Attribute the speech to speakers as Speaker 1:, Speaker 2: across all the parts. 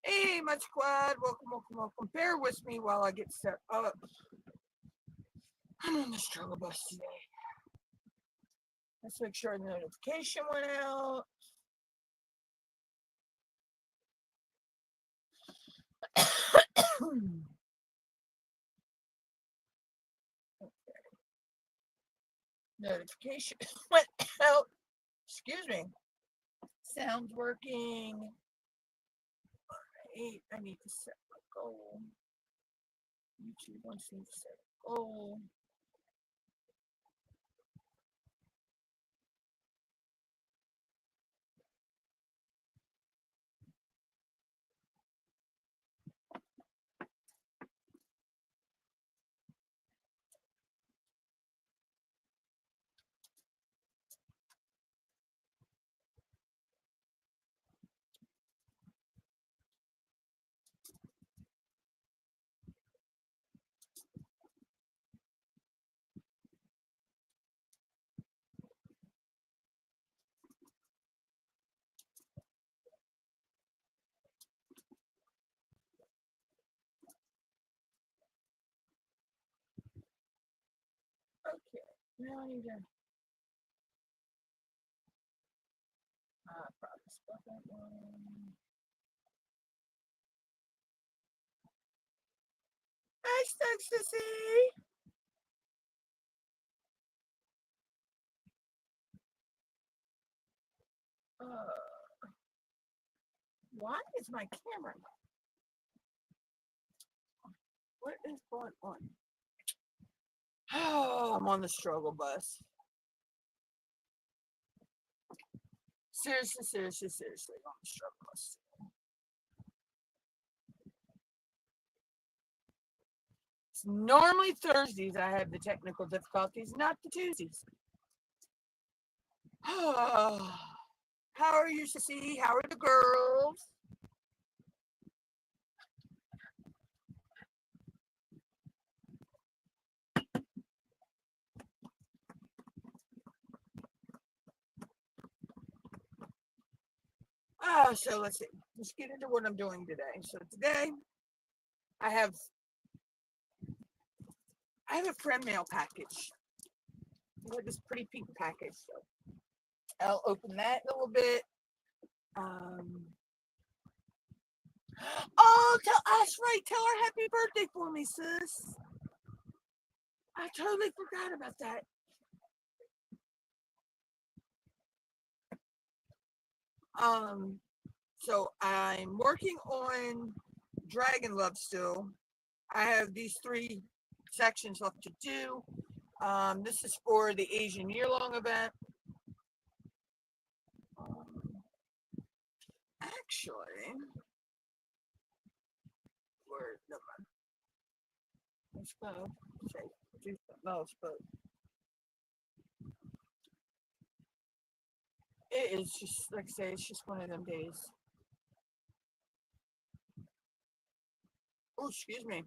Speaker 1: Hey, my squad. Welcome. Bear with me while I get set up. I'm on the struggle bus today. Let's make sure the notification went out. Notification went out. Excuse me. Sound's working. Alright, I need to set my goal. YouTube wants me to set a goal. Okay, now I need to probably spell that one. Hi, Stuxy. Why is my camera? What is going on? Oh, I'm on the struggle bus. Seriously, on the struggle bus. It's normally Thursdays I have the technical difficulties, not the Tuesdays. How are you, Sissy? How are the girls? So let's see. Let's get into what I'm doing today. So today I have a friend mail package. I got this pretty pink package. So I'll open that a little bit. Oh, that's right. Tell her happy birthday for me, sis. I totally forgot about that. So I'm working on Dragon Love still. I have these 3 sections left to do. This is for the Asian year-long event. Actually, let's go do something else, but it is just, like I say, it's just one of them days. Oh, excuse me.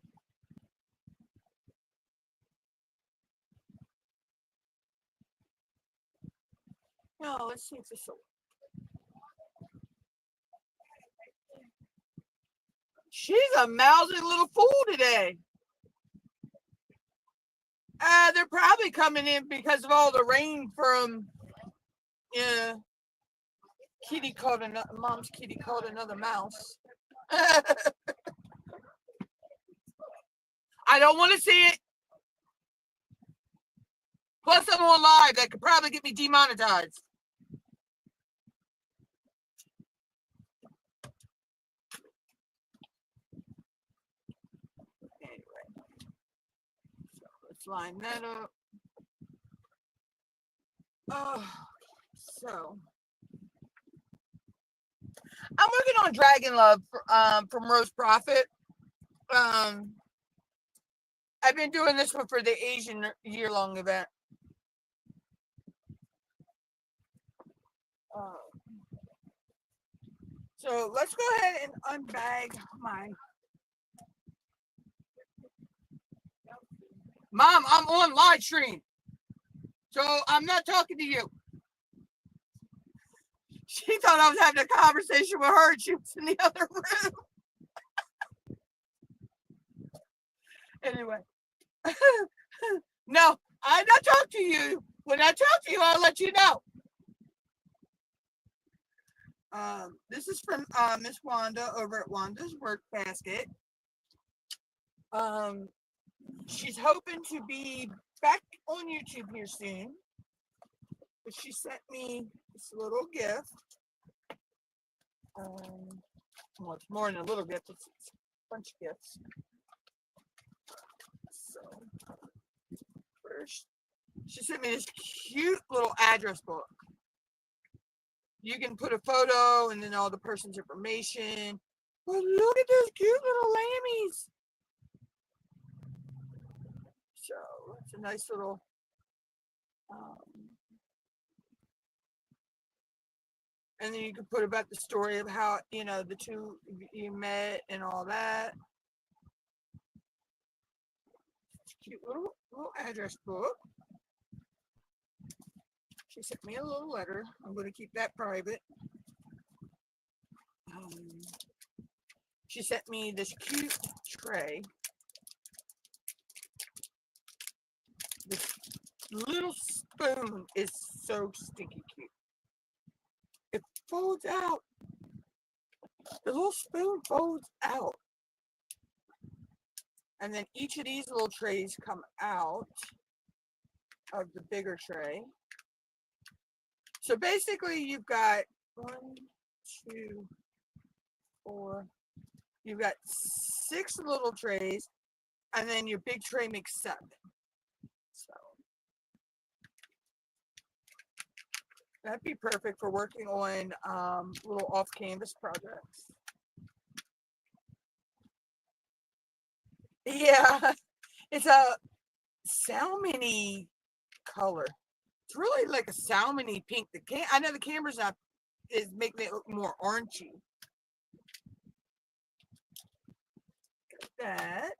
Speaker 1: No, let's see if this will. She's a mousy little fool today. They're probably coming in because of all the rain from, yeah. Mom's kitty called another mouse. I don't want to see it. Plus, I'm on live. That could probably get me demonetized. Anyway, so let's line that up. Oh, so I'm working on Dragon Love from Rose Profit. I've been doing this one for the Asian year-long event. So let's go ahead and unbag my. Mom, I'm on live stream. So I'm not talking to you. She thought I was having a conversation with her and she was in the other room. Anyway, no, I not talk to you. When I talk to you, I'll let you know. This is from Miss Wanda over at Wanda's Work Basket. She's hoping to be back on YouTube here soon. But she sent me this little gift. Well, it's more than a little gift, it's a bunch of gifts. So, first, she sent me this cute little address book. You can put a photo and then all the person's information. But look at those cute little lammies. So, it's a nice little and then you can put about the story of how, you know, the two you met and all that. It's a cute little address book. She sent me a little letter. I'm going to keep that private. She sent me this cute tray. This little spoon is so stinky cute. It folds out. The little spoon folds out. And then each of these little trays come out of the bigger tray. So basically you've got 1, 2, 4. You've got 6 little trays, and then your big tray makes 7. So that'd be perfect for working on little off-canvas projects. Yeah, it's a salmon-y color. It's really like a salmon-y pink. I know the camera's not is making it look more orangey. That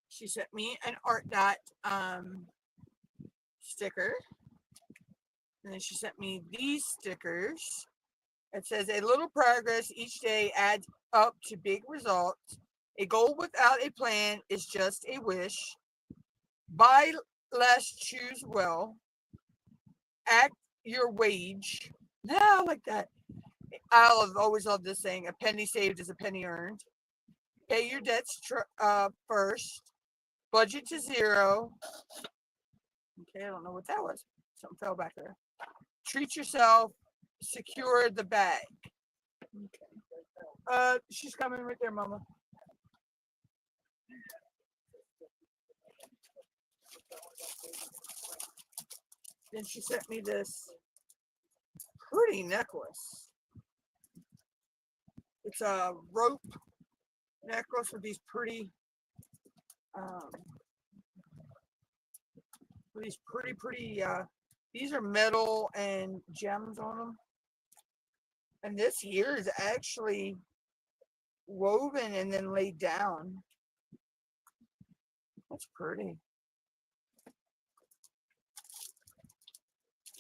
Speaker 1: she sent me an art dot sticker, and then she sent me these stickers. It says a little progress each day adds up to big results. A goal without a plan is just a wish. Buy less, choose well. Act your wage. No, I like that. I've always loved this saying, a penny saved is a penny earned. Pay your debts first. Budget to 0. Okay, I don't know what that was. Something fell back there. Treat yourself. Secure the bag. Okay. She's coming right there, Mama. Then she sent me this pretty necklace. It's a rope necklace with these pretty, these are metal and gems on them. And this here is actually woven and then laid down. That's pretty.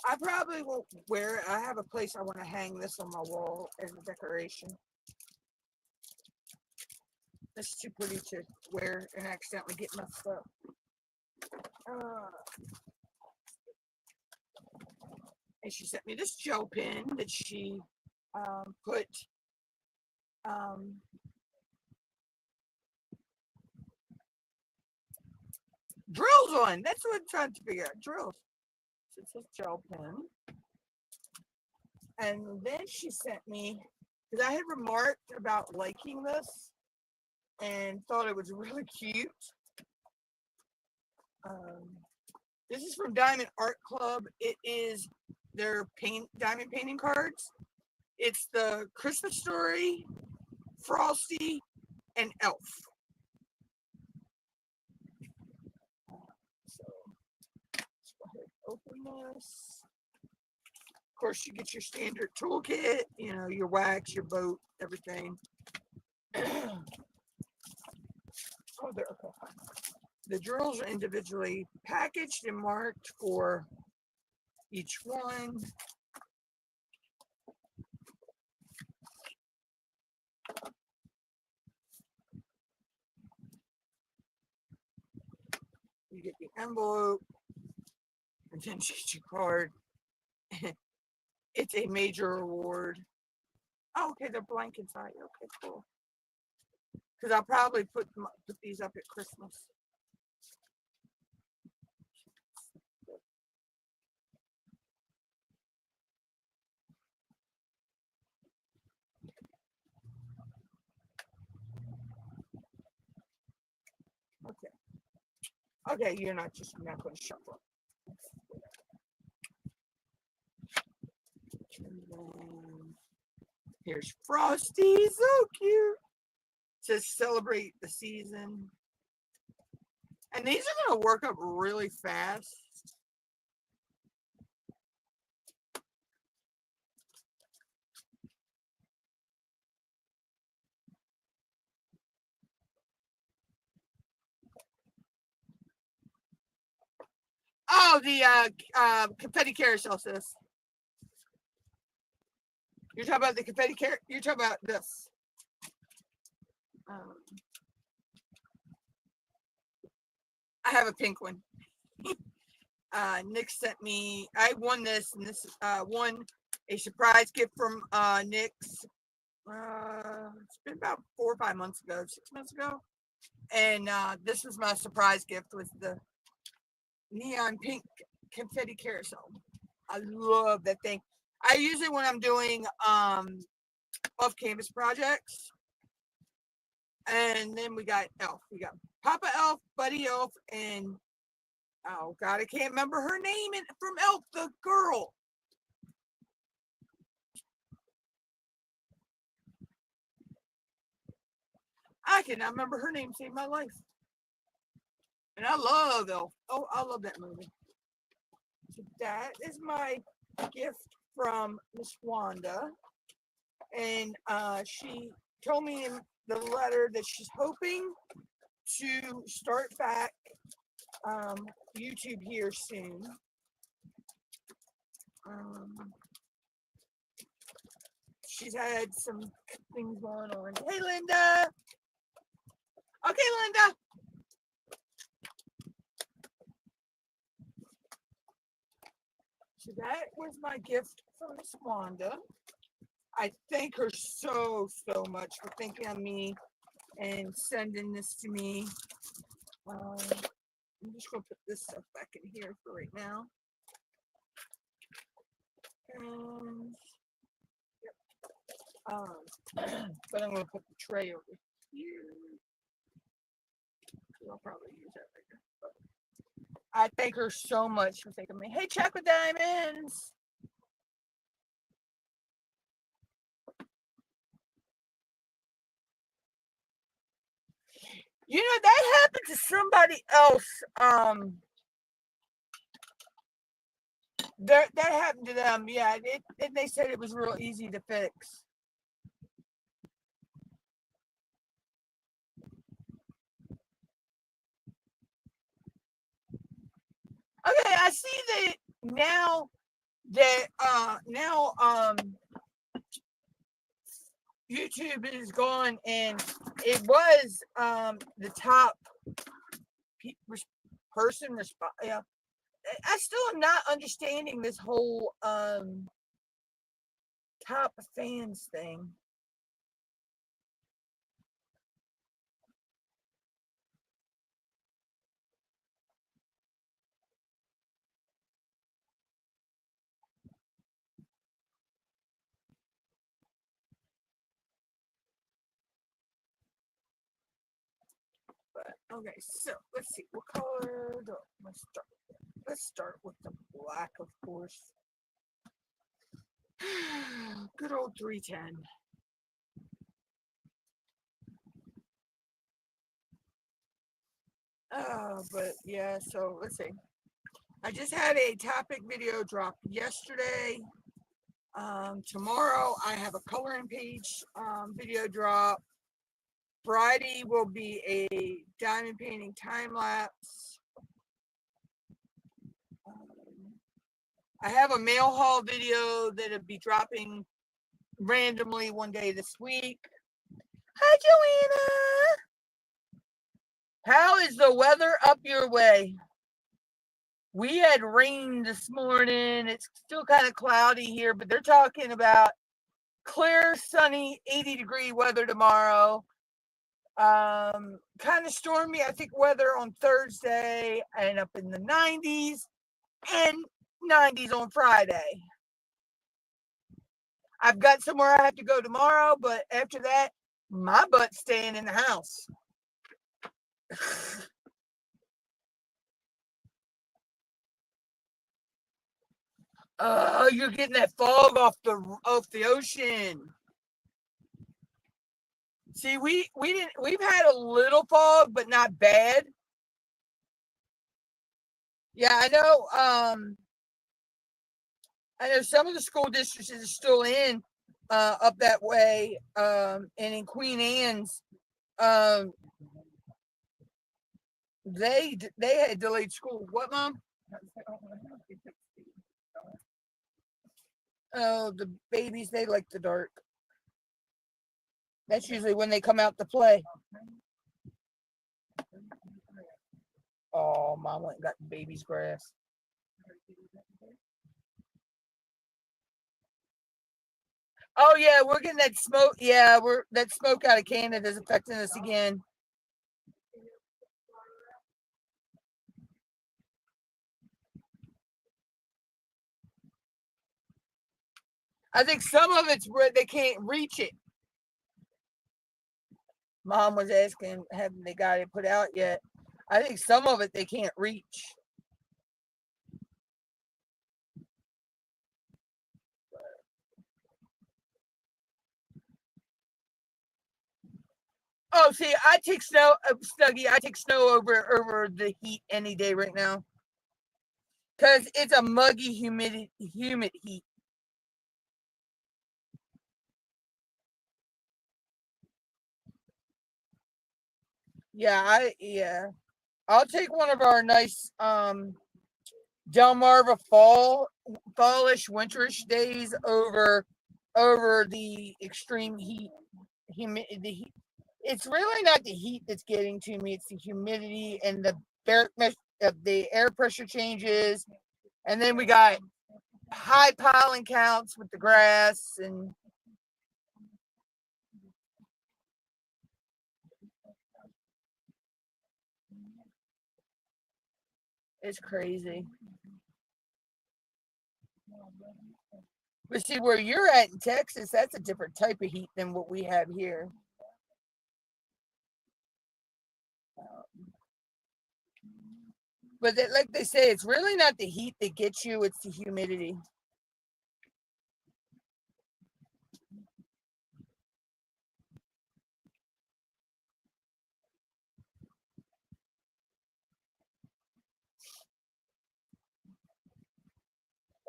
Speaker 1: I probably won't wear it. I have a place I want to hang this on my wall as a decoration. It's too pretty to wear and accidentally get messed up. And she sent me this gel pen that she put drills on. That's what I'm trying to figure out. Drills. So it's this gel pen. And then she sent me, because I had remarked about liking this and thought it was really cute. This is from Diamond Art Club. It is their diamond painting cards. It's the Christmas Story, Frosty, and Elf. So let's go ahead and open this. Of course, you get your standard toolkit, you know, your wax, your boat, everything. Oh, there, okay. The drills are individually packaged and marked for each one. you get the envelope, and then you get your card. It's a major award. Oh, okay, they're blank inside. Okay, cool. Because I'll probably put these up at Christmas. Okay. Okay, you're not going to shuffle. Here's Frosty, so cute. It says celebrate the season. And these are going to work up really fast. Oh, the confetti carousel, sis. You're talking about the confetti carousel? You're talking about this. I have a pink one. Nick sent me, I won this, and this won a surprise gift from Nick's. It's been about 4 or 5 months ago, 6 months ago. And this was my surprise gift with the neon pink confetti carousel. I love that thing. I use it when I'm doing off-canvas projects. And then we got Elf. We got Papa Elf, Buddy Elf, and oh God, I can't remember her name from Elf, the girl. I cannot remember her name. Saved my life. And I love Elf. Oh, I love that movie. So that is my gift from Miss Wanda. And she told me in the letter that she's hoping to start back YouTube here soon. She's had some things going on. Hey, Linda. Okay, Linda. So that was my gift from Miss Wanda. I thank her so much for thinking of me and sending this to me. I'm just going to put this stuff back in here for right now. And, yep. But I'm going to put the tray over here. I'll probably use that later. But I thank her so much for thinking of me. Hey, Check with Diamonds. You know, that happened to somebody else. That happened to them. Yeah, and they said it was real easy to fix. Okay, I see that now that YouTube is gone, and it was the top person response. Yeah, I still am not understanding this whole top fans thing. But okay, so let's see what color. Let's start with the black, of course. Good old 310. But yeah, so let's see. I just had a topic video drop yesterday. Tomorrow I have a coloring page video drop. Friday will be a diamond painting time lapse. I have a mail haul video that'll be dropping randomly one day this week. Hi, Joanna. How is the weather up your way? We had rain this morning. It's still kind of cloudy here, but they're talking about clear, sunny, 80-degree weather tomorrow. Kind of stormy, I think, weather on Thursday and up in the 90s and 90s on Friday. I've got somewhere I have to go tomorrow, but after that, my butt's staying in the house. Oh, you're getting that fog off the ocean. See, we've had a little fog, but not bad. Yeah, I know some of the school districts are still in up that way, and in Queen Anne's, um, they had delayed school. What, Mom? Oh, the babies, they like the dark. That's usually when they come out to play. Oh, Mom went and got the baby's grass. Oh yeah, we're getting that smoke. Yeah, that smoke out of Canada is affecting us again. I think some of it's where they can't reach it. Mom was asking, haven't they got it put out yet? I think some of it they can't reach. Oh, see, I take snow, Snuggy. I take snow over the heat any day right now, because it's a muggy, humid heat. Yeah. I'll take one of our nice Delmarva fallish, winterish days over the extreme heat. Humidity. It's really not the heat that's getting to me. It's the humidity and the air pressure changes, and then we got high pollen counts with the grass, and it's crazy. But see, where you're at in Texas, that's a different type of heat than what we have here. But like they say, it's really not the heat that gets you; it's the humidity.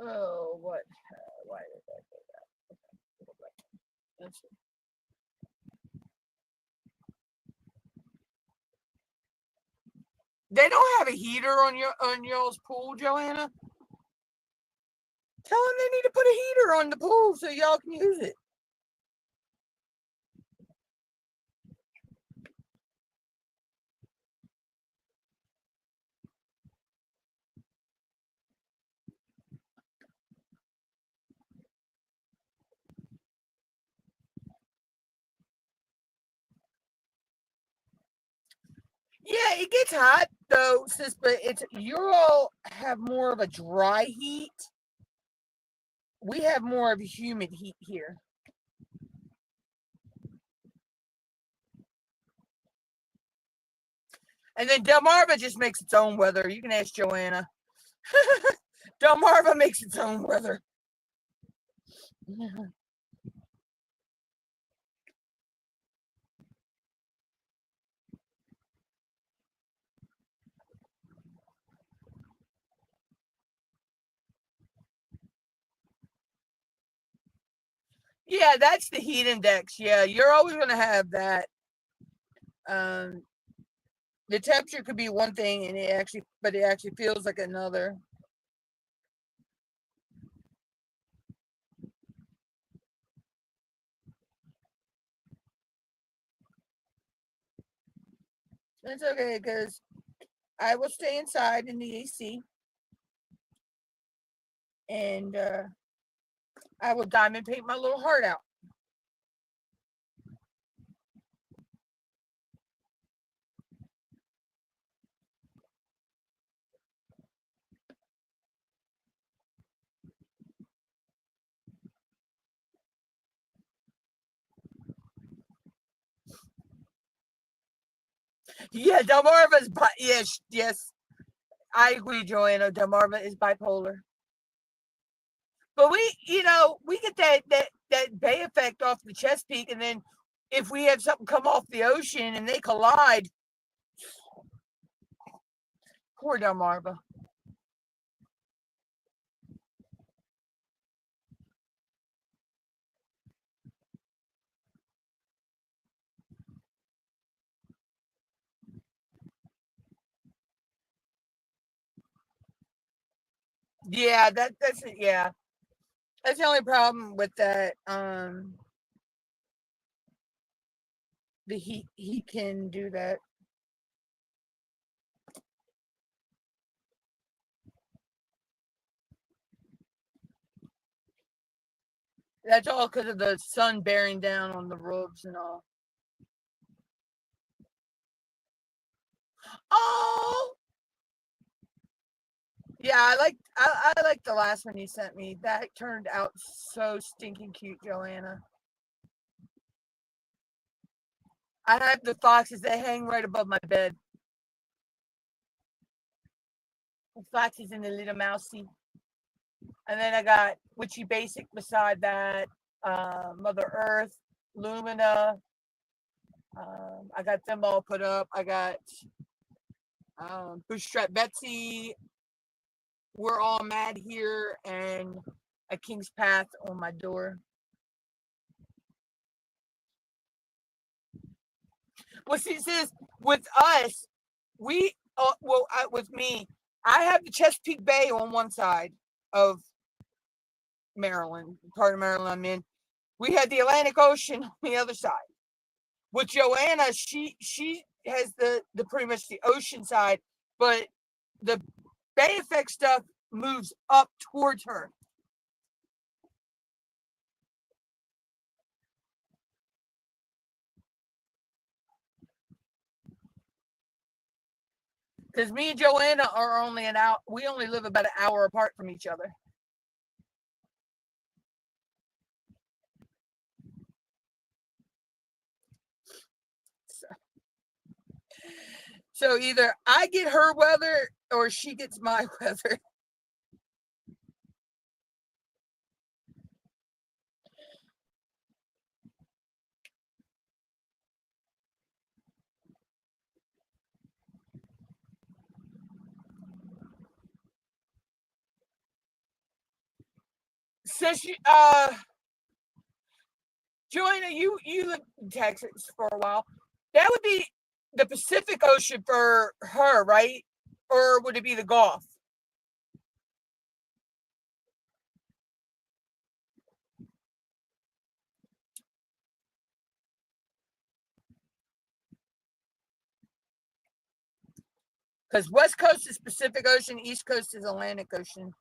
Speaker 1: Oh, what? Why did that go that? They don't have a heater on y'all's pool, Joanna. Tell them they need to put a heater on the pool so y'all can use it. Yeah, it gets hot though, sis, but it's you all have more of a dry heat. We have more of a humid heat here. And then Delmarva just makes its own weather. You can ask Joanna. Delmarva makes its own weather. Yeah, that's the heat index. Yeah, you're always going to have that. Um, the temperature could be one thing, and but it actually feels like another. It's okay because I will stay inside in the AC. And I will diamond paint my little heart out. Yeah, Delmarva's yes. I agree, Joanna. Delmarva is bipolar. But we get that bay effect off the Chesapeake, and then if we have something come off the ocean and they collide, poor Delmarva. Yeah, that's it. Yeah, that's the only problem with that. The heat he can do that. That's all because of the sun bearing down on the roofs and all. Oh, yeah, I like the last one you sent me. That turned out so stinking cute, Joanna. I have the foxes. They hang right above my bed. The foxes and the little mousey. And then I got Witchy Basic beside that. Mother Earth, Lumina. I got them all put up. I got Bootstrap Betsy. We're all mad here, and a King's Path on my door. Well, see, sis, with us, with me, I have the Chesapeake Bay on one side of Maryland, part of Maryland I'm in. We had the Atlantic Ocean on the other side. With Joanna, she has the pretty much the ocean side, but the Bay Effect stuff moves up towards her. Because me and Joanna are only an hour. We only live about an hour apart from each other. So either I get her weather or she gets my weather. Since Joanna, you lived in Texas for a while. That would be the Pacific Ocean for her, right? Or would it be the Gulf? Because West Coast is Pacific Ocean, East Coast is Atlantic Ocean.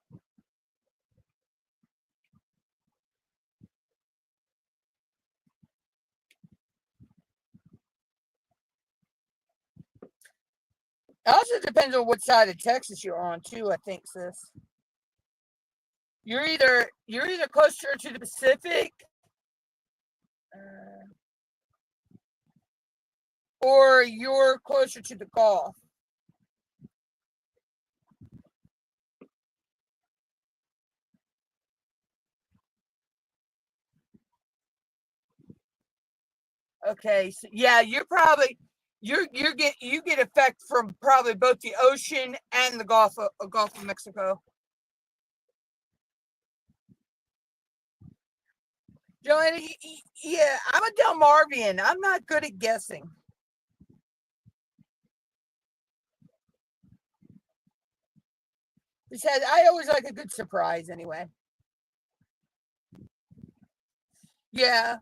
Speaker 1: It also depends on what side of Texas you're on too, I think, sis. You're either closer to the Pacific, uh, or you're closer to the Gulf. Okay, so yeah, you get effect from probably both the ocean and the Gulf of Mexico. Joanna, yeah, I'm a Delmarvian. I'm not good at guessing. Besides, I always like a good surprise anyway. Yeah,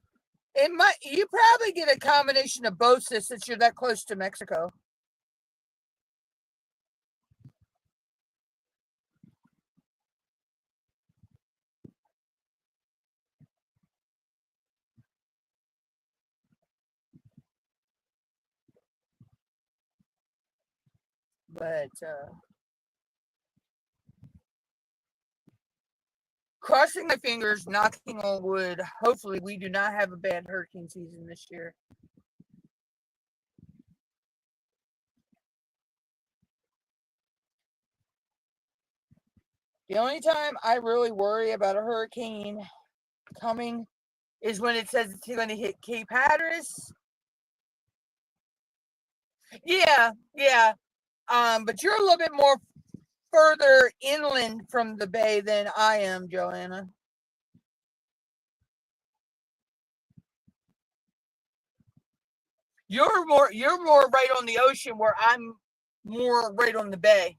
Speaker 1: you probably get a combination of both since you're that close to Mexico. But crossing my fingers, knocking on wood, hopefully we do not have a bad hurricane season this year. The only time I really worry about a hurricane coming is when it says it's going to hit Cape Hatteras. Yeah, yeah. But you're a little bit more further inland from the bay than I am, Joanna. You're more right on the ocean where I'm more right on the bay.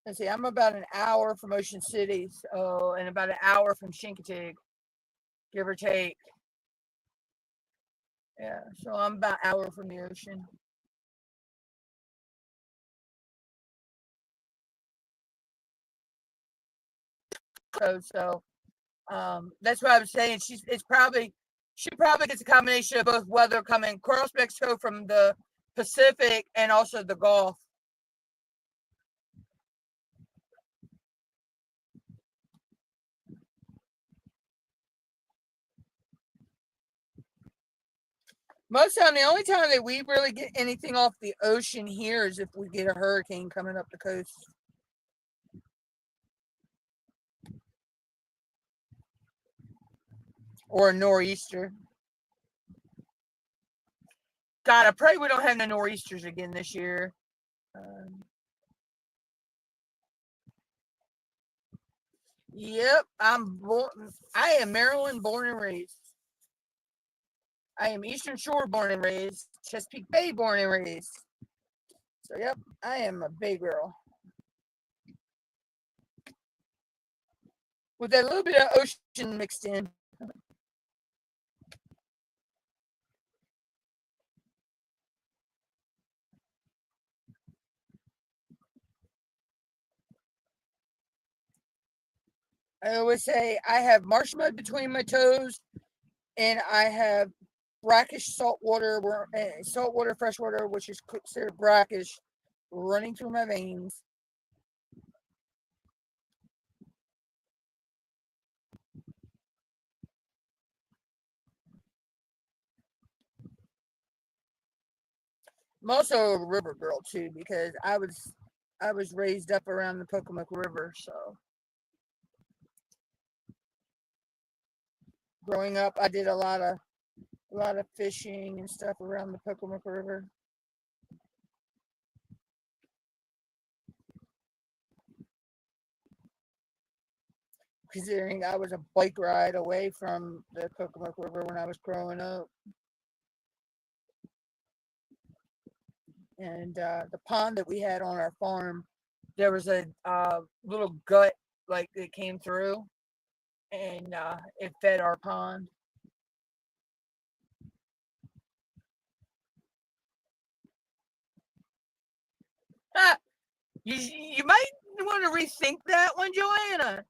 Speaker 1: Let's see, I'm about an hour from Ocean City, so and about an hour from Chincoteague, give or take. Yeah, so I'm about an hour from the ocean. So that's what I was saying. She probably gets a combination of both weather coming across Mexico from the Pacific and also the Gulf. Most of the time, the only time that we really get anything off the ocean here is if we get a hurricane coming up the coast. Or a nor'easter. God, I pray we don't have no nor'easters again this year. Um, yep, I am Maryland born and raised. I am Eastern Shore born and raised. Chesapeake Bay born and raised. So yep, I am a Bay girl with a little bit of ocean mixed in. I always say I have marsh mud between my toes, and I have brackish saltwater, saltwater, freshwater, which is considered brackish, running through my veins. I'm also a river girl too because I was raised up around the Pocomoke River, so growing up I did a lot of fishing and stuff around the Pocomoke River. Considering I was a bike ride away from the Pocomoke River when I was growing up. And the pond that we had on our farm, there was a little gut like that came through, and it fed our pond. You might want to rethink that one, Joanna.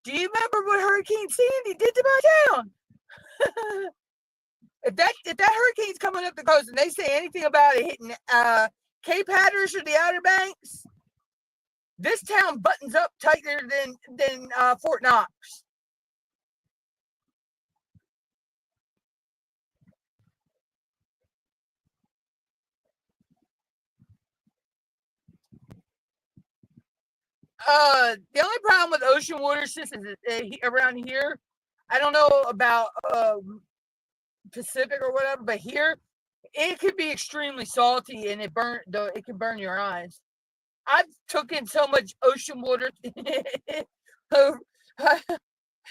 Speaker 1: Do you remember what Hurricane Sandy did to my town? if that hurricane's coming up the coast and they say anything about it hitting Cape Hatteras or the Outer Banks, this town buttons up tighter than Fort Knox. The only problem with ocean water systems is around here. I don't know about Pacific or whatever, but here it could be extremely salty and it can burn your eyes. I've taken so much ocean water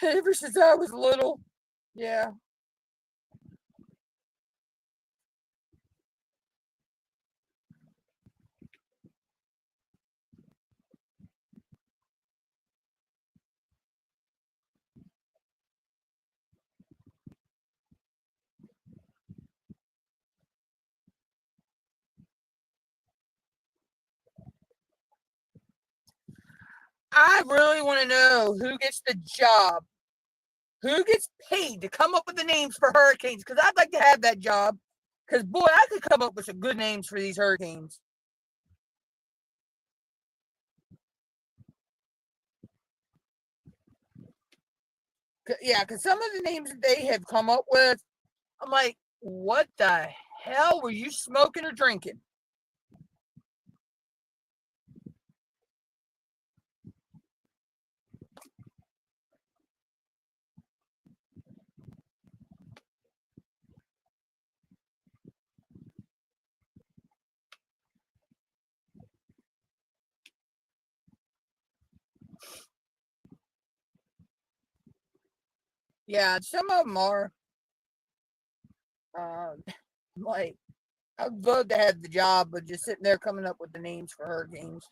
Speaker 1: ever since I was little. Yeah. I really want to know who gets the job Who gets paid to come up with the names for hurricanes? Because I'd like to have that job. Because, boy, I could come up with some good names for these hurricanes. Yeah, because some of the names that they have come up with, I'm like, what the hell were you smoking or drinking? Yeah, some of them are. Like, I'd love to have the job, but just sitting there coming up with the names for hurricanes.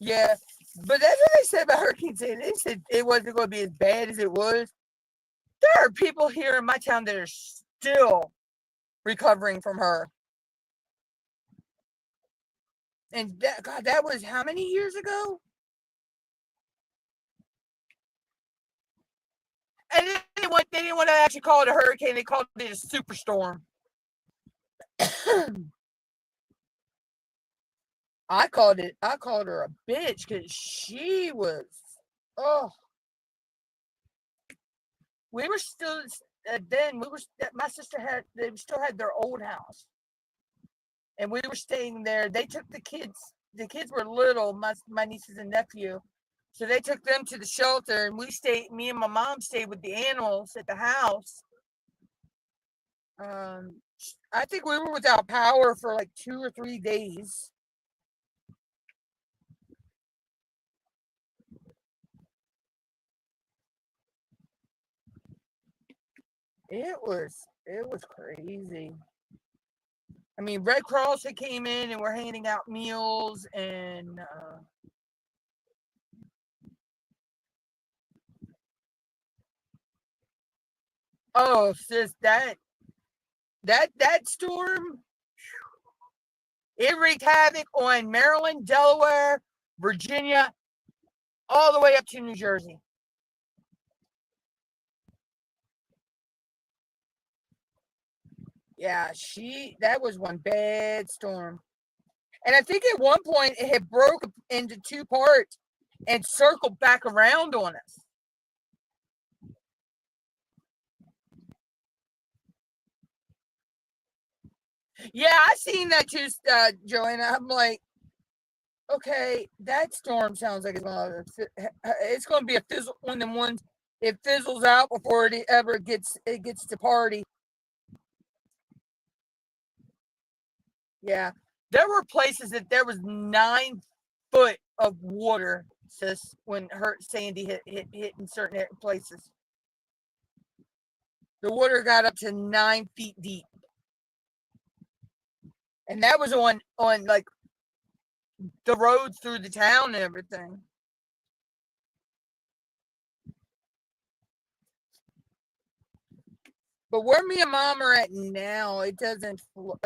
Speaker 1: Yeah, but that's what they said about Hurricane Sandy. They said it wasn't going to be as bad as it was. There are people here in my town that are still recovering from her. And that, God, that was how many years ago? And they didn't want to actually call it a hurricane. They called it a superstorm. I called her a bitch because she was, oh, we were still, my sister they still had their old house. And we were staying there. They took the kids were little, my nieces and nephew. So they took them to the shelter and me and my mom stayed with the animals at the house. I think we were without power for like 2 or 3 days. It was crazy. I mean, Red Cross had came in and were handing out meals and oh, sis, that storm, it wreaked havoc on Maryland, Delaware, Virginia, all the way up to New Jersey. Yeah, that was one bad storm. And I think at one point it had broke into two parts and circled back around on us. Yeah, I seen that too, Joanna. I'm like, okay, that storm sounds like it's gonna be a fizzle one of them ones. It fizzles out before it gets to party. Yeah, there were places that there was 9 foot of water, sis, when Sandy hit in certain places. The water got up to 9 feet deep, and that was on like the roads through the town and everything. But where me and mom are at now, it doesn't flood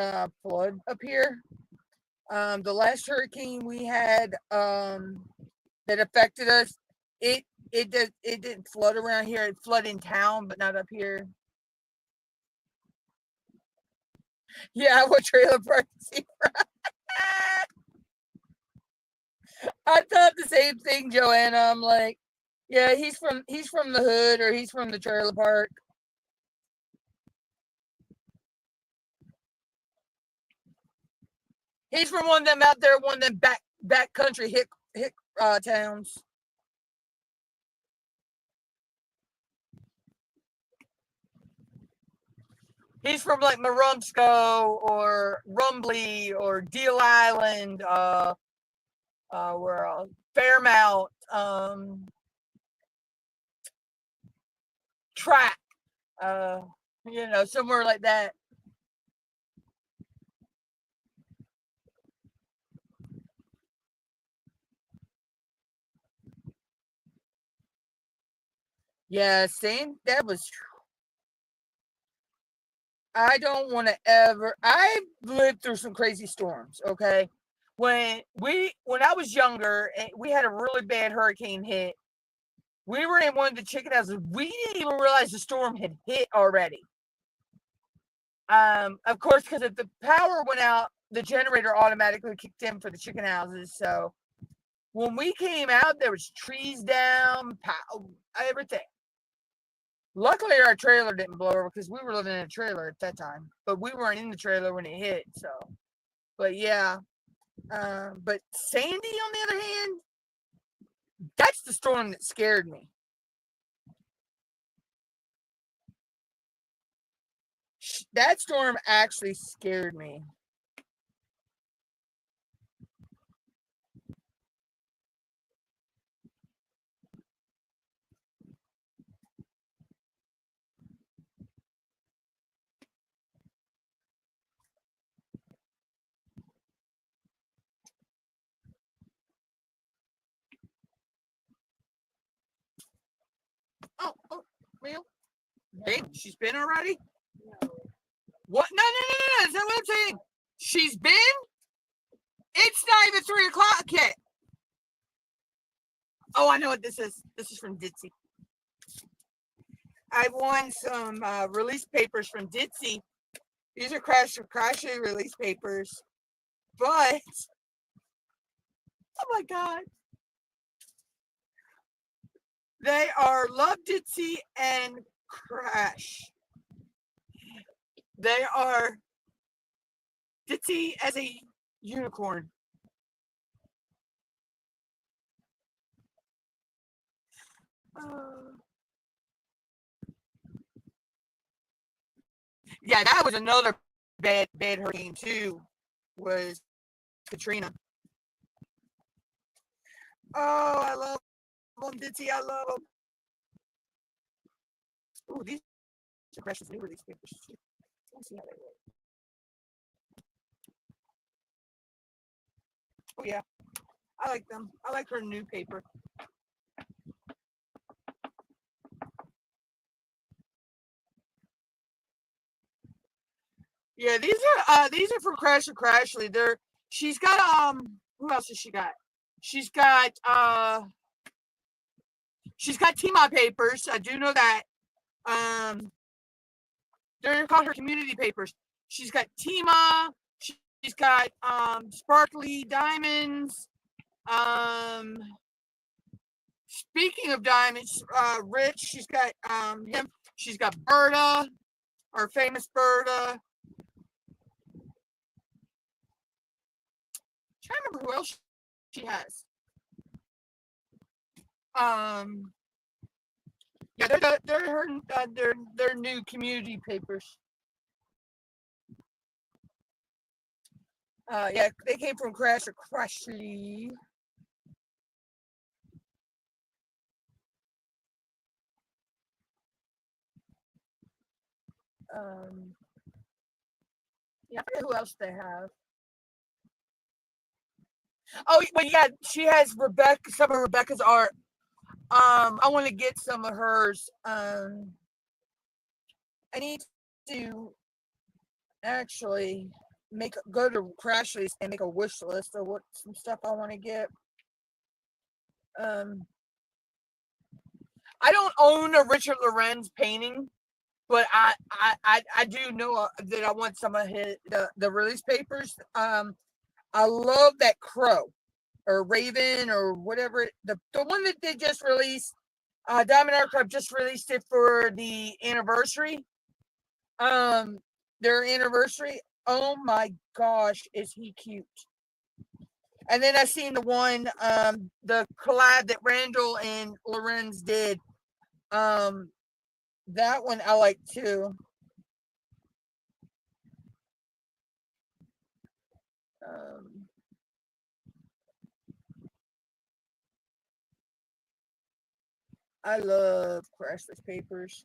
Speaker 1: up here. The last hurricane we had that affected us, it didn't flood around here. It flooded in town, but not up here. Yeah, what trailer park is he from? I thought the same thing, Joanna. I'm like, yeah, he's from the hood or he's from the trailer park. He's from one of them out there, one of them back country hick towns. He's from like Marumsco or Rumbly or Deal Island, where Fairmount, Track, uh, somewhere like that. Yeah, same. That was. I don't want to ever. I've lived through some crazy storms. Okay, when I was younger, and we had a really bad hurricane hit. We were in one of the chicken houses. We didn't even realize the storm had hit already. Of course, because if the power went out, the generator automatically kicked in for the chicken houses. So when we came out, there was trees down, everything. Luckily, our trailer didn't blow over because we were living in a trailer at that time, but we weren't in the trailer when it hit. So, but yeah, but Sandy, on the other hand, that's the storm that scared me. That storm actually scared me. Oh, well, hey, she's been already. What? No, no, no, no, no. Is that what I'm saying? She's been. It's not even 3 o'clock yet. Oh, I know what this is. This is from Ditzy. I won some release papers from Ditzy. These are Crashly release papers, but oh my god, they are Love Ditzy and Crash. They are Ditzy as a unicorn. Yeah, that was another bad hurricane too. Was Katrina. Oh, I love them, Ditzy. I love them. Ooh, these are Crash's new release papers. Let's see how they look. Oh yeah, I like them. I like her new paper. Yeah, these are for Crash or Crashly. She's got who else has she got? She's got she's got Tima papers. I do know that. Um they're called her community papers. She's got Tima, she's got Sparkly Diamonds. Um Speaking of diamonds, Rich, she's got him, she's got Berta, our famous Berta. I'm trying to remember who else she has. Um, yeah, they're her they're new community papers. Yeah, they came from Crash or Crashly. Um, yeah, I forget who else they have. Oh, but yeah, she has Rebecca. Some of Rebecca's art. I want to get some of hers. I need to actually go to Crashly's and make a wish list of what some stuff I want to get. Um, I don't own a Richard Lorenz painting, but I do know that I want some of the release papers. I love that crow or raven or whatever the one that they just released. Diamond Art Club just released it for the anniversary. Their anniversary. Oh my gosh, is he cute? And then I seen the one, the collab that Randall and Lorenz did. Um, that one I like too. Um, I love Crashless Papers.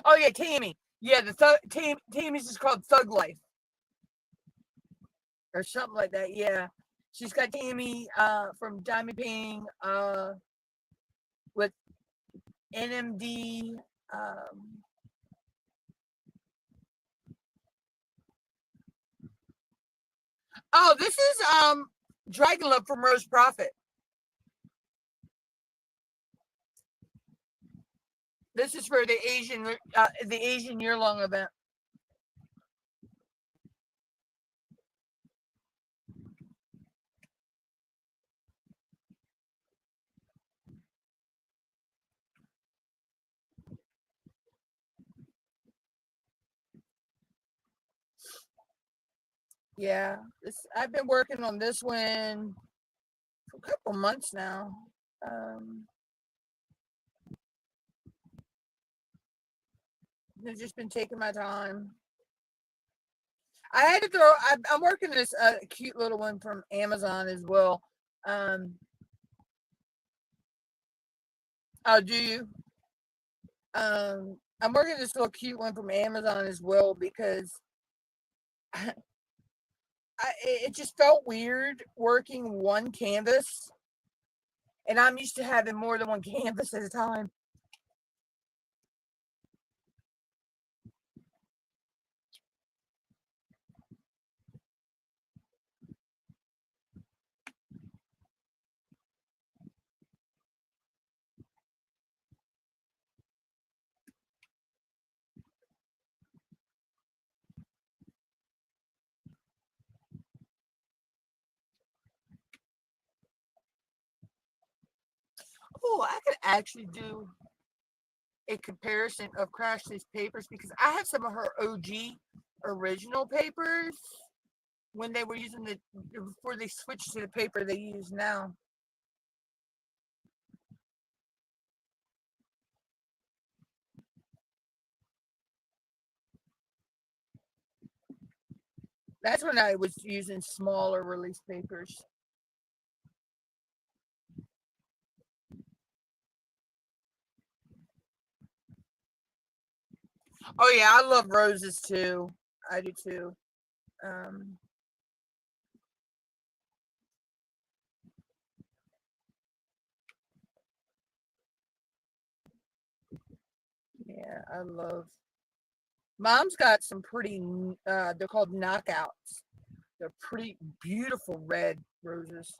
Speaker 1: Oh yeah, Tammy. Yeah, the Tammy's is called Thug Life or something like that. Yeah, she's got Tammy from Diamond Ping with NMD. Um, oh, this is Dragon Love from Rose Prophet. This is for the Asian year long event. Yeah, I've been working on this one for a couple months now. Um, I've just been taking my time. I had to throw. I'm working this cute little one from Amazon as well. Um, oh, do you? I'm working this little cute one from Amazon as well because it just felt weird working one canvas, and I'm used to having more than one canvas at a time. Oh, I could actually do a comparison of Crashly's papers because I have some of her OG original papers when they were using before they switched to the paper they use now. That's when I was using smaller release papers. Oh yeah, I love roses too. I do too. Um, yeah, I love. Mom's got some pretty. They're called knockouts. They're pretty beautiful red roses.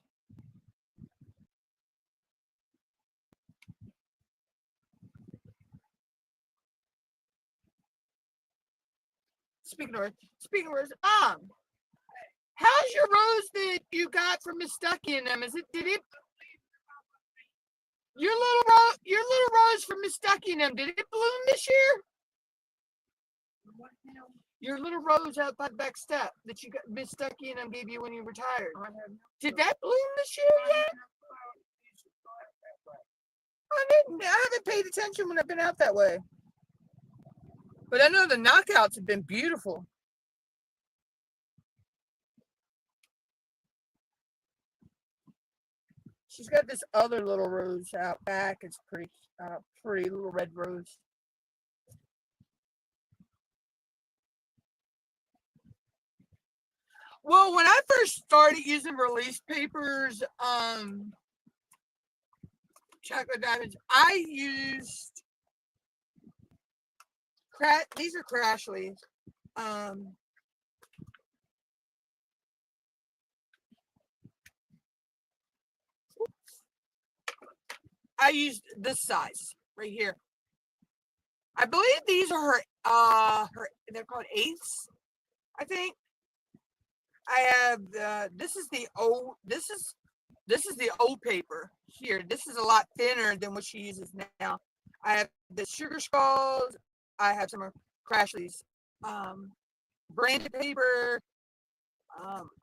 Speaker 1: Speaking of roses, how's your rose that you got from Miss Stucky in them? Is it did it your little rose from Miss Stucky in them? Did it bloom this year? Your little rose out by the back step that you got Miss Stucky and them gave you when you retired. Did that bloom this year yet? I didn't. I haven't paid attention when I've been out that way. But I know the knockouts have been beautiful. She's got this other little rose out back. It's pretty little red rose. Well, when I first started using release papers, chocolate diamonds, I used these are Crashly's. Um, I used this size right here. I believe these are her they're called eighths, I think. I have this is the old paper here. This is a lot thinner than what she uses now. I have the sugar skulls. I have some of Crashly's branded paper.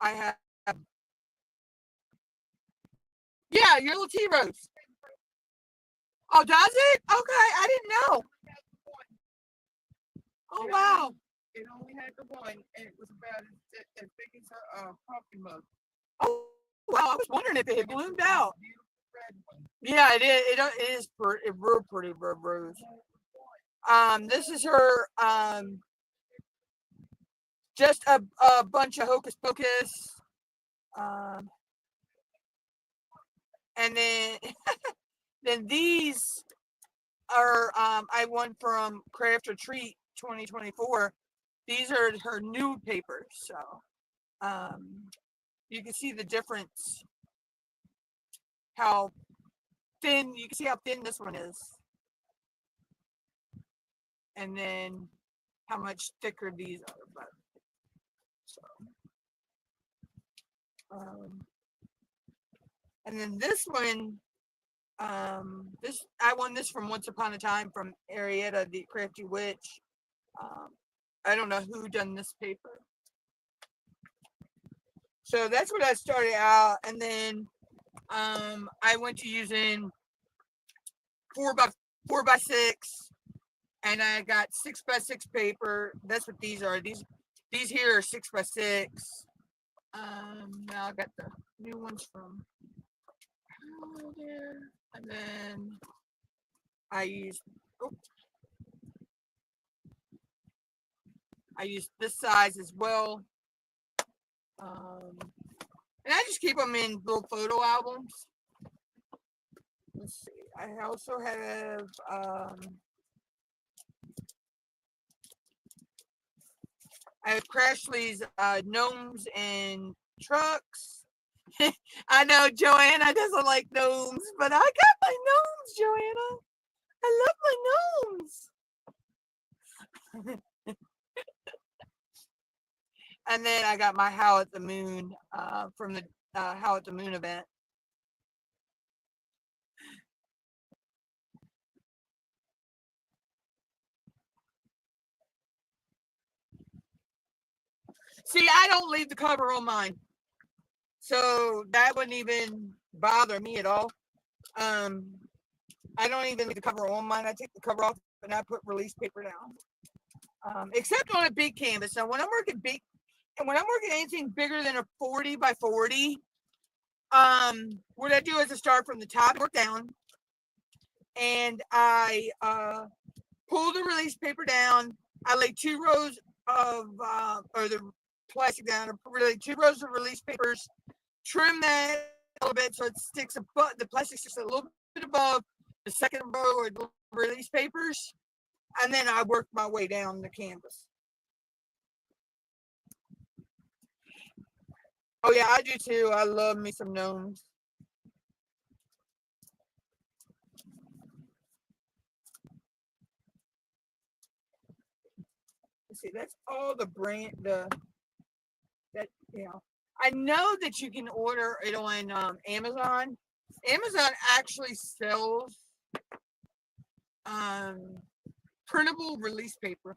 Speaker 1: I have yeah, your little tea rose. Oh, does it? Okay, I didn't know. Oh wow. It only had the one, and it was about as big as a coffee mug. Oh wow! I was wondering if it had bloomed out. Yeah, it is. It is pretty, real pretty rose. This is her, just a bunch of hocus pocus. And then, then these are, I won from Craft or Treat 2024. These are her new papers. So, you can see the difference, how thin, you can see how thin this one is. And then how much thicker these are. But, so, and then this one, this, I won this from Once Upon a Time from Arietta, the Crafty Witch. I don't know who done this paper. So that's what I started out, and then I went to using 4x6, and I got 6x6 paper. That's what these are. These here are 6x6. Now I got the new ones from there, and then I used this size as well. And I just keep them in little photo albums. Let's see. I also have Crashly's gnomes and trucks. I know Joanna doesn't like gnomes, but I got my gnomes, Joanna. I love my gnomes. And then I got my Howl at the Moon from the Howl at the Moon event. See, I don't leave the cover on mine, so that wouldn't even bother me at all. I don't even leave the cover on mine. I take the cover off and I put release paper down, except on a big canvas. Now, when I'm working big, and when I'm working anything bigger than a 40 by 40, what I do is I start from the top and work down, and I pull the release paper down. I lay 2 rows of or the plastic down, really 2 rows of release papers, trim that a little bit so it sticks above, the plastic sticks a little bit above the second row of the release papers, and then I work my way down the canvas. Oh yeah, I do too. I love me some gnomes. Let's see, that's all the brand, that, you know. I know that you can order it on Amazon. Amazon actually sells printable release paper.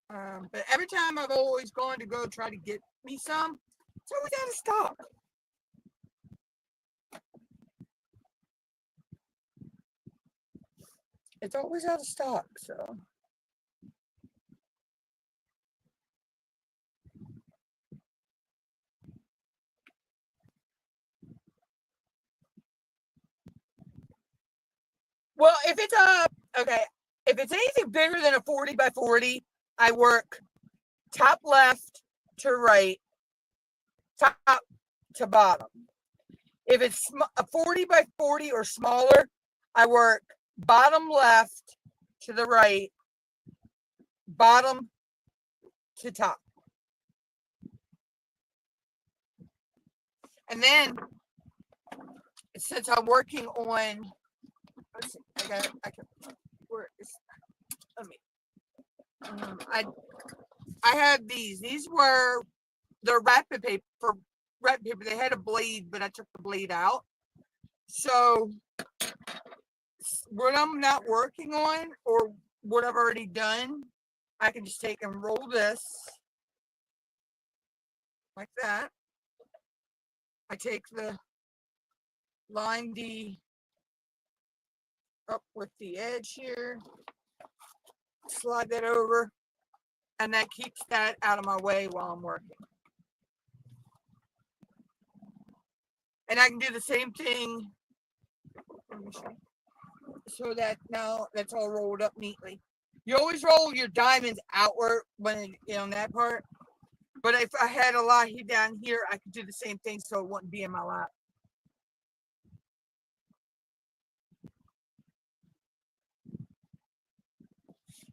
Speaker 1: But every time I've always gone to go try to get me some, it's always out of stock. It's always out of stock, so. Well, if it's okay, if it's anything bigger than a 40 by 40, I work top left to right, top to bottom. If it's a 40 by 40 or smaller, I work bottom left to the right, bottom to top. And then, since I'm working on, let's see, I can, where is, let me, I have these. These were the wrapping paper. They had a blade, but I took the blade out. So what I'm not working on, or what I've already done, I can just take and roll this like that. I take the line D up with the edge here, slide that over, and that keeps that out of my way while I'm working. And I can do the same thing Let me see. So that now that's all rolled up neatly. You always roll your diamonds outward when on that part. But if I had a lot down here, I could do the same thing so it wouldn't be in my lap.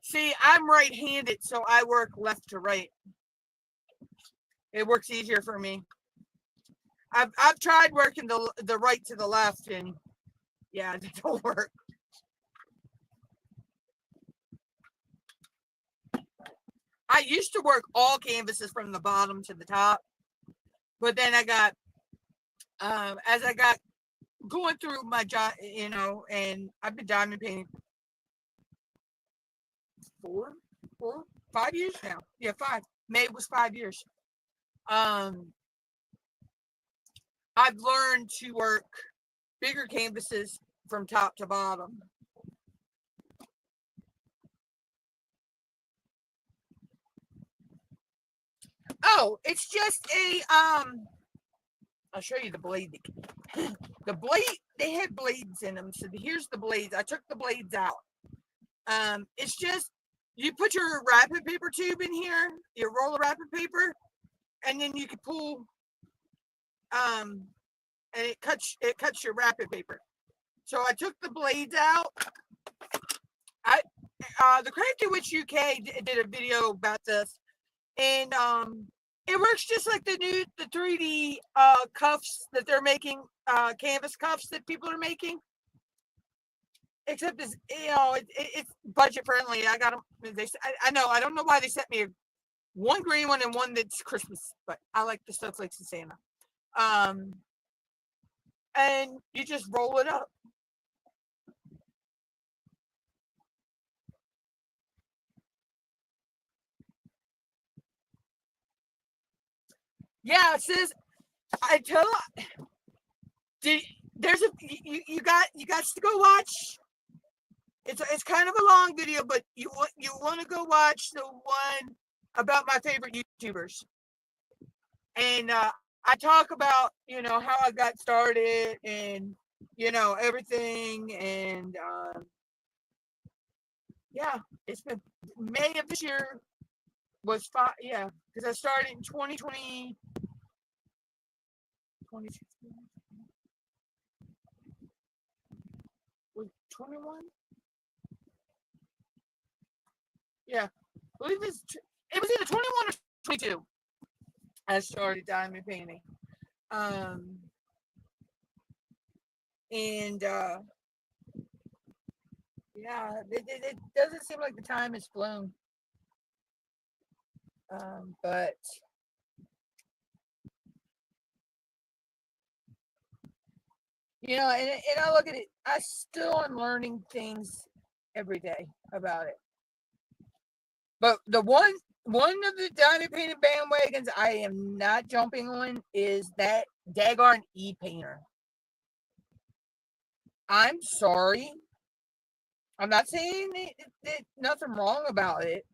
Speaker 1: See, I'm right-handed, so I work left to right. It works easier for me. I've tried working the right to the left, and yeah, it don't work. I used to work all canvases from the bottom to the top, but then I got as I got going through my job, and I've been diamond painting 5 years now. Yeah, 5. May was 5 years. I've learned to work bigger canvases from top to bottom. Oh, it's just a I'll show you the blade. The blade, they had blades in them. So here's the blades. I took the blades out. It's just you put your wrapping paper tube in here, your roll of wrapping paper, and then you can pull and it cuts your wrapping paper. So I took the blades out. The Crafty Witch UK did a video about this, and it works just like the 3D cuffs that they're making, canvas cuffs that people are making. Except it's budget friendly. I got them. I know. I don't know why they sent me one green one and one that's Christmas, but I like the snowflakes and Santa. And you just roll it up. Yeah, it says. I tell. There's a you got to go watch. It's kind of a long video, but you want to go watch the one about my favorite YouTubers, and I talk about how I got started and everything, and yeah, it's been May of this year was 5. Yeah, because I started in 2020. Was 21? Yeah, I believe it was either 21 or 22. I started diamond painting. And yeah, it doesn't seem like the time has flown. But and I look at it, I still am learning things every day about it. But the one of the diamond painting bandwagons I am not jumping on is that daggone e-painter. I'm sorry. I'm not saying that nothing wrong about it,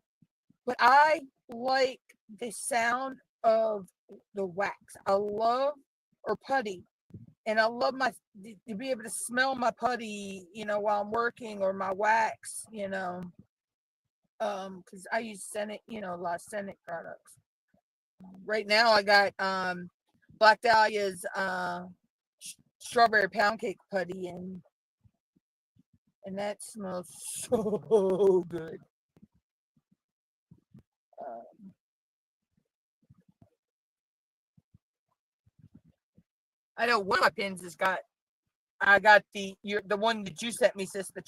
Speaker 1: but I like the sound of the wax. I love or putty, and I love to be able to smell my putty, while I'm working, or my wax, because I use Senate, a lot of Senate products. Right now, I got Black Dahlia's strawberry pound cake putty, and that smells so good. I know one of my pins has got. I got the one that you sent me, sis. The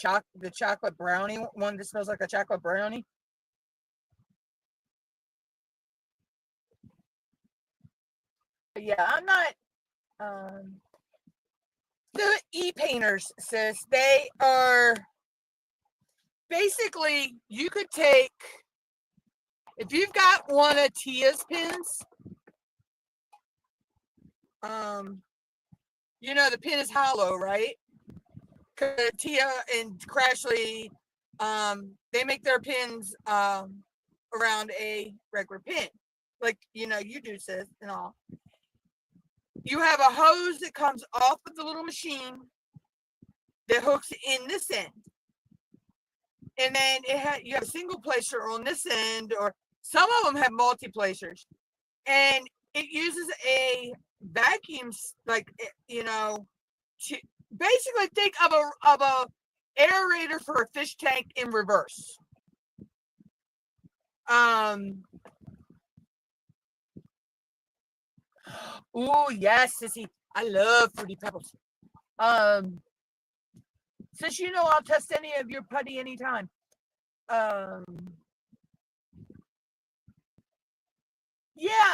Speaker 1: chocolate brownie one that smells like a chocolate brownie. But yeah, I'm not. The e-painters, sis. They are basically, you could take, if you've got one of Tia's pins, the pin is hollow, right? Because Tia and Crashly, they make their pins around a regular pin, like you do, sis, and all. You have a hose that comes off of the little machine, that hooks in this end. And then you have a single placer on this end, or some of them have multi-placers. And it uses a vacuum, like, to basically think of a aerator for a fish tank in reverse. Oh yes, sissy, I love Fruity Pebbles. Since I'll test any of your putty anytime. Yeah,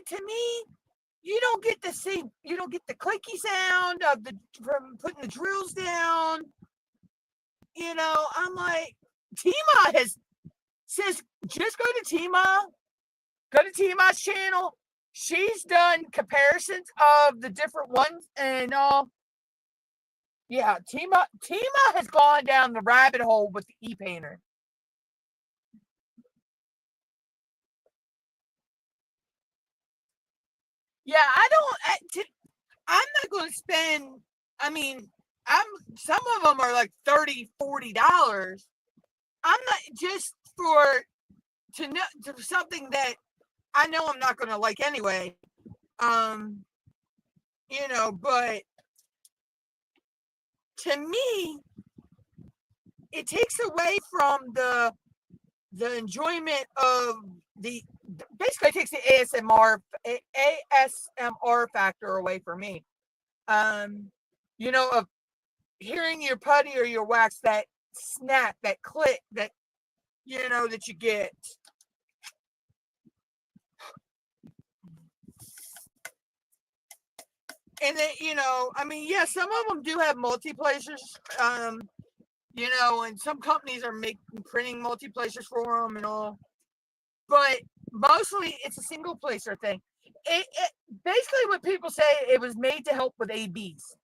Speaker 1: to me, you don't get the clicky sound from putting the drills down. I'm like, Tima says just go to Tima's channel. She's done comparisons of the different ones and all. Yeah, Tima has gone down the rabbit hole with the e-painter. Yeah, I'm not going to spend, some of them are like $30, $40. I'm not just for something that I know I'm not going to like anyway. But to me, it takes away from the enjoyment of basically takes the ASMR factor away for me. Of hearing your putty or your wax, that snap, that click, that that you get. And then, yeah, some of them do have multi-placers, and some companies are printing multi-placers for them and all. But mostly it's a single placer thing. It basically, what people say, it was made to help with ABs.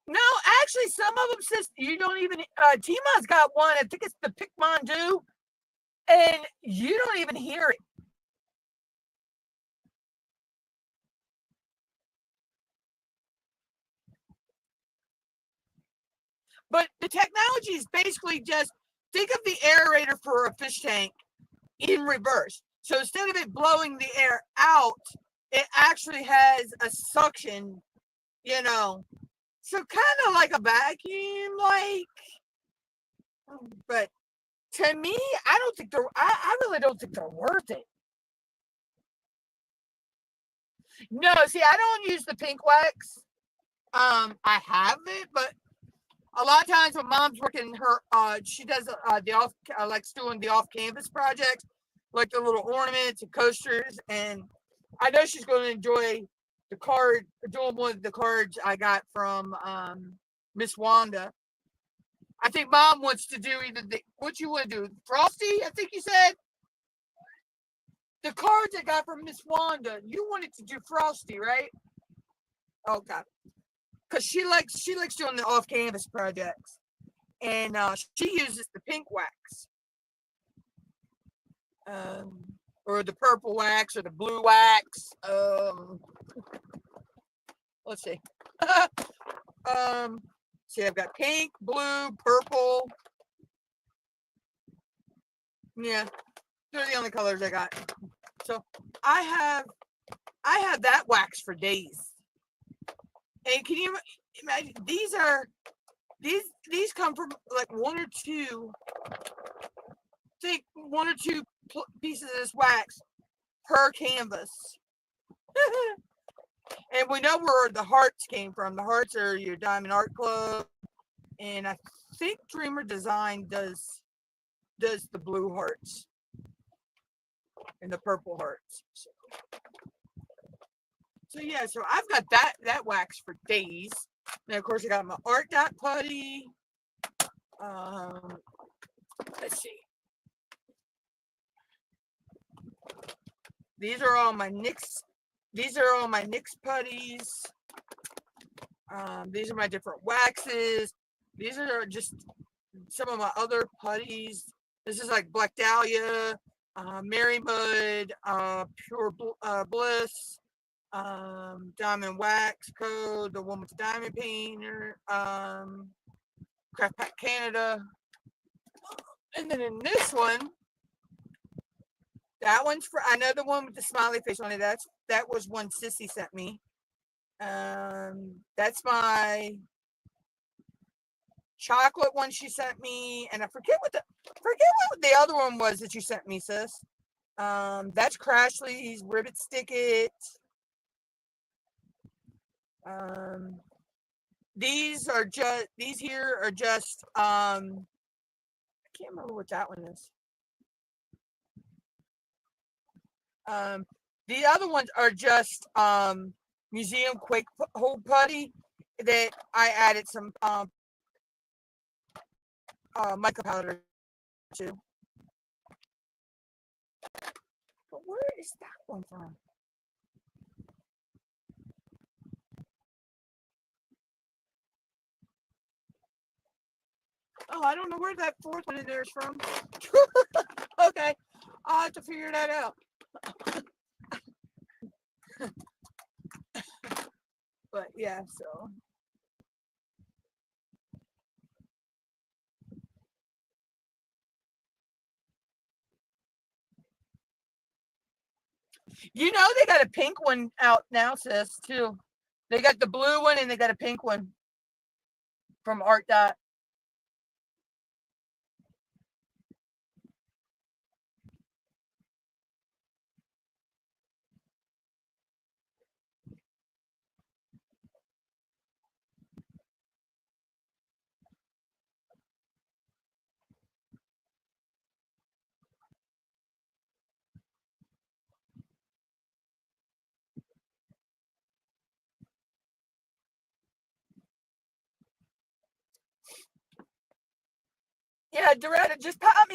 Speaker 1: No, actually, some of them says you don't even. Tima's got one. I think it's the Picmondu, and you don't even hear it. But the technology is basically just think of the aerator for a fish tank in reverse. So instead of it blowing the air out, it actually has a suction, So kind of like a vacuum, but to me, I don't think I really don't think they're worth it. No, see, I don't use the pink wax. I have it, but a lot of times when Mom's working she does the likes doing the off canvas projects, like the little ornaments and coasters, and I know she's going to enjoy doing one of the cards I got from Miss Wanda. I think Mom wants to do what you want to do, Frosty, I think you said? The cards I got from Miss Wanda, you wanted to do Frosty, right? Okay. Because she likes doing the off canvas projects, and she uses the pink wax, or the purple wax, or the blue wax. Let's see. See, I've got pink, blue, purple. Yeah, they're the only colors I got. So I have that wax for days. And can you imagine, these come from like one or two pieces of this wax per canvas. And we know where the hearts came from. The hearts are your Diamond Art Club, and I think Dreamer Design does the blue hearts and the purple hearts. So yeah, so I've got that wax for days. And of course, I got my Art Dot putty. Let's see. These are all my NYX putties. These are my different waxes. These are just some of my other putties. This is like Black Dahlia, Mary Mud, Pure Bliss, Diamond Wax Code, the one with the diamond painter, Craft Pack Canada. And then in this one, that one's for another one with the smiley face on it. That was one Sissy sent me. That's my chocolate one she sent me, and I forget what the other one was that you sent me, sis. That's Crashly's Ribbit Stick It. These here are just I can't remember what that one is. The other ones are just museum quake hole putty that I added some mica powder to. But where is that one from? Oh, I don't know where that fourth one in there is from. Okay, I'll have to figure that out. But yeah, so. You know they got a pink one out now, sis, too. They got the blue one and they got a pink one from Art Dot. Yeah, Doretta, just pop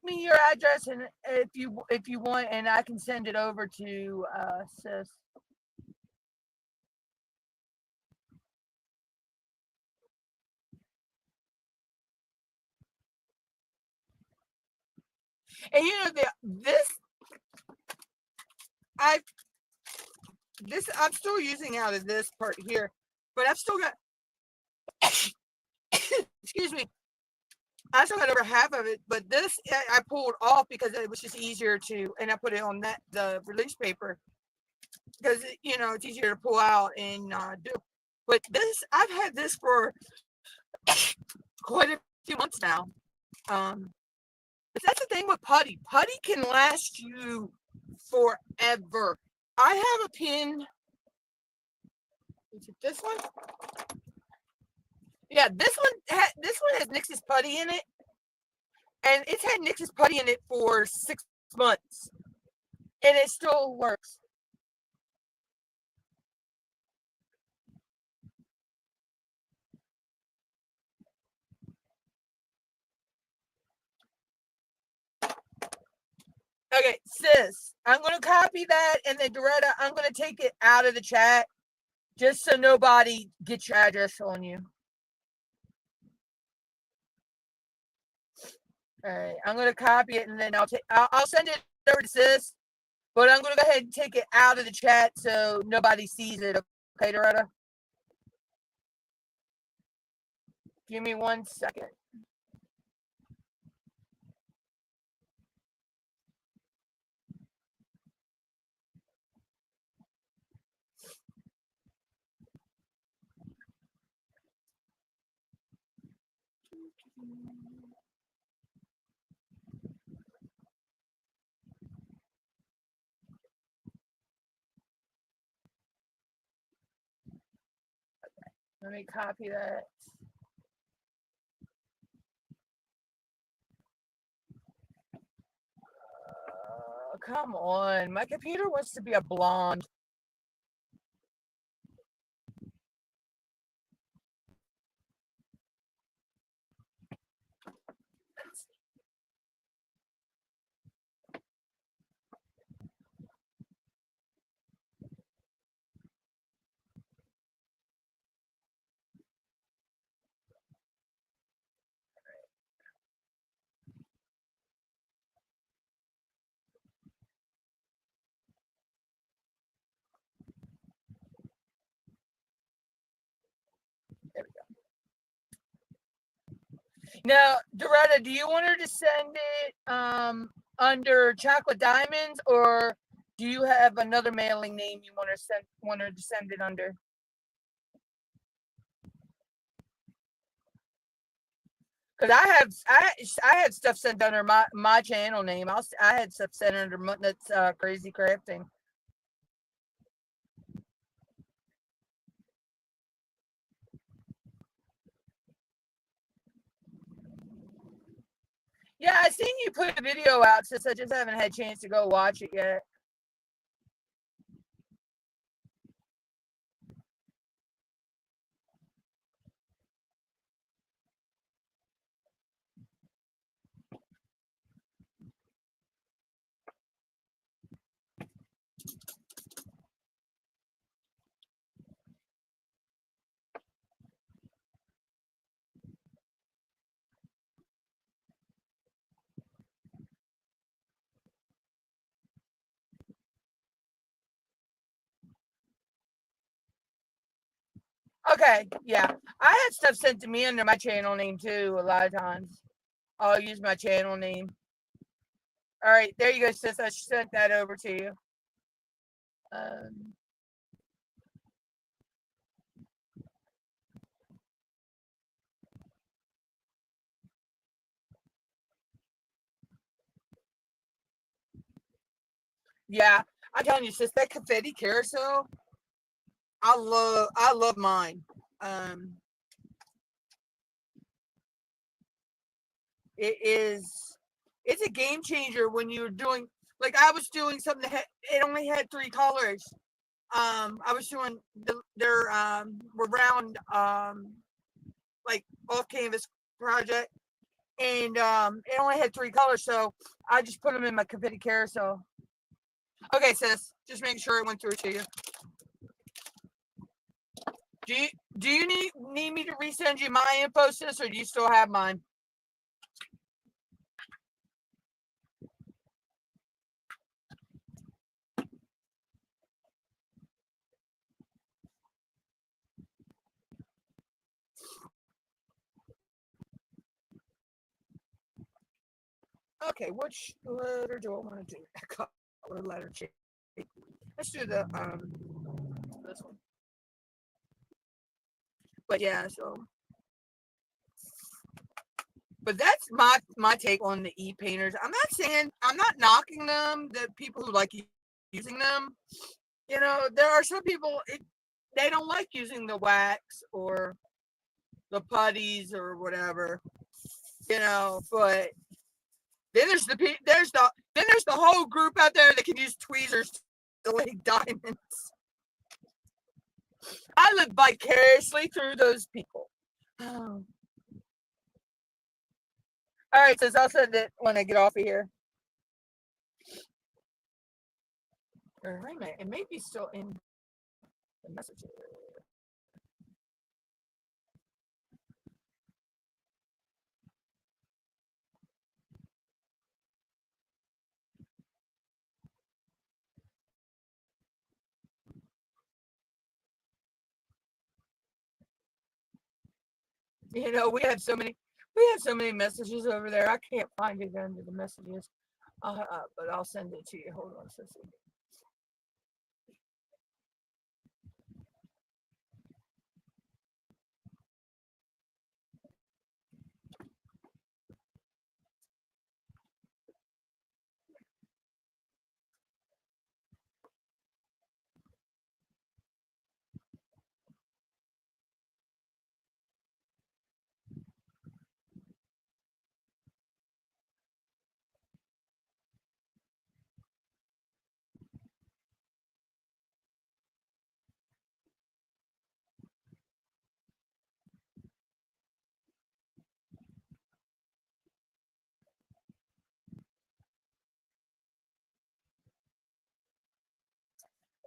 Speaker 1: me your address, and if you want, and I can send it over to sis. And you know I I'm still using out of this part here, but I've still got excuse me. I still got over half of it, but this I pulled off because it was just easier to, and I put it on the release paper because you know it's easier to pull out and do. But this I've had this for quite a few months now. But that's the thing with putty. Putty can last you forever. I have a pin. Is it this one? Yeah, this one has Nix's putty in it, and it's had Nix's putty in it for 6 months, and it still works. Okay, sis, I'm gonna copy that, and then Doretta, I'm gonna take it out of the chat just so nobody gets your address on you. All right, I'm gonna copy it, and then I'll send it over to sis, but I'm gonna go ahead and take it out of the chat so nobody sees it. Okay, Doretta? Give me 1 second. Let me copy that. Come on. My computer wants to be a blonde. Now, Doretta, do you want her to send it under Chocolate Diamonds, or do you have another mailing name you want her to send it under? Because I had stuff sent under my channel name. I had stuff sent under MUTTNUTT'S Crazy Crafting. Yeah, I seen you put a video out, since I just haven't had a chance to go watch it yet. Okay, yeah. I had stuff sent to me under my channel name too, a lot of times. I'll use my channel name. All right, there you go, sis. I sent that over to you. Um, yeah, I'm telling you, sis, that confetti carousel, I love mine. Um, it's a game changer when you're doing, like, I was doing something that it only had 3 colors. I was doing their round like off canvas project, and it only had 3 colors, so I just put them in my confetti carousel. Okay, sis, just make sure it went through to you. Do you need me to resend you my info, sis, or do you still have mine? Okay, which letter do I want to do? Color letter change. Let's do the this one. But yeah, so but that's my take on the e-painters. I'm not knocking them, the people who like using them. You know, there are some people they don't like using the wax or the putties or whatever. You know, but then there's the whole group out there that can use tweezers to lay diamonds. I live vicariously through those people. Oh. All right, so I'll send it when I get off of here. Or wait a minute, it may be still in the messages. You know, we have so many messages over there. I can't find it under the messages. But I'll send it to you. Hold on, Sissy.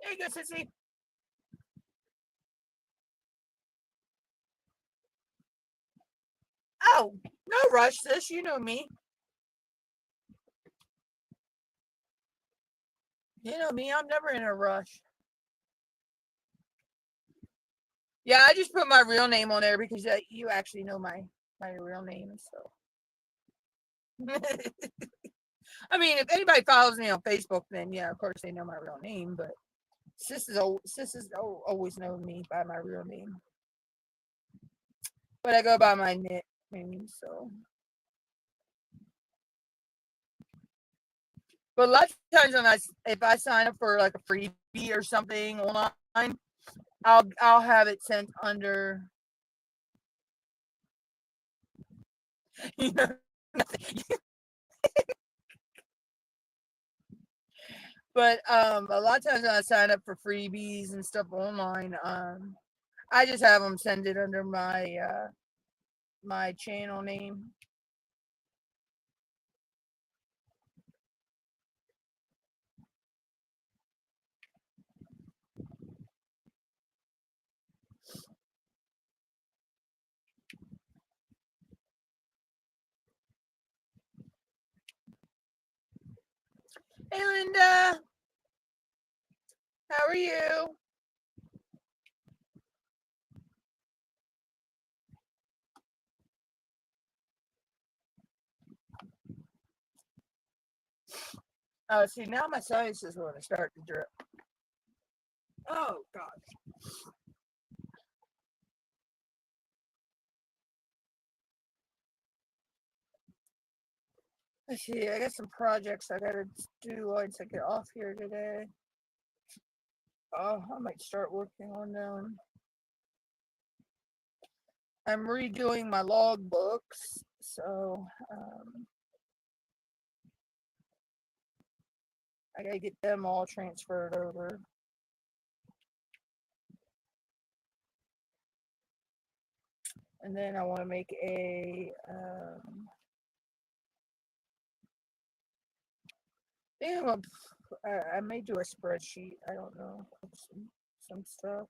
Speaker 1: There you go, Sissy. Oh, no rush, sis. You know me. You know me. I'm never in a rush. Yeah, I just put my real name on there because you actually know my my real name. So, I mean, if anybody follows me on Facebook, then yeah, of course they know my real name. But sis has always known me by my real name, but I go by my nickname. So, but a lot of times if I sign up for like a freebie or something online, I'll have it sent under, you know, nothing. But a lot of times when I sign up for freebies and stuff online, I just have them send it under my channel name. Hey Linda, how are you? Oh, see, now my sinus is going to start to drip. Oh God. Let's see. I got some projects I gotta do once I get off here today. Oh, I might start working on them. I'm redoing my log books, so I gotta get them all transferred over. And then I want to make I may do a spreadsheet. I don't know, some stuff.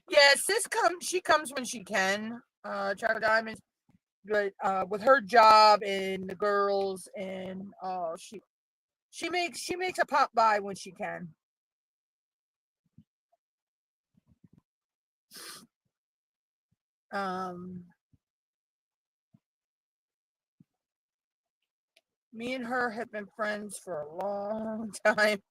Speaker 1: Yeah, sis comes. She comes when she can. Chocolate Diamonds, but with her job and the girls, and she makes a pop by when she can. Um, Me and her have been friends for a long time.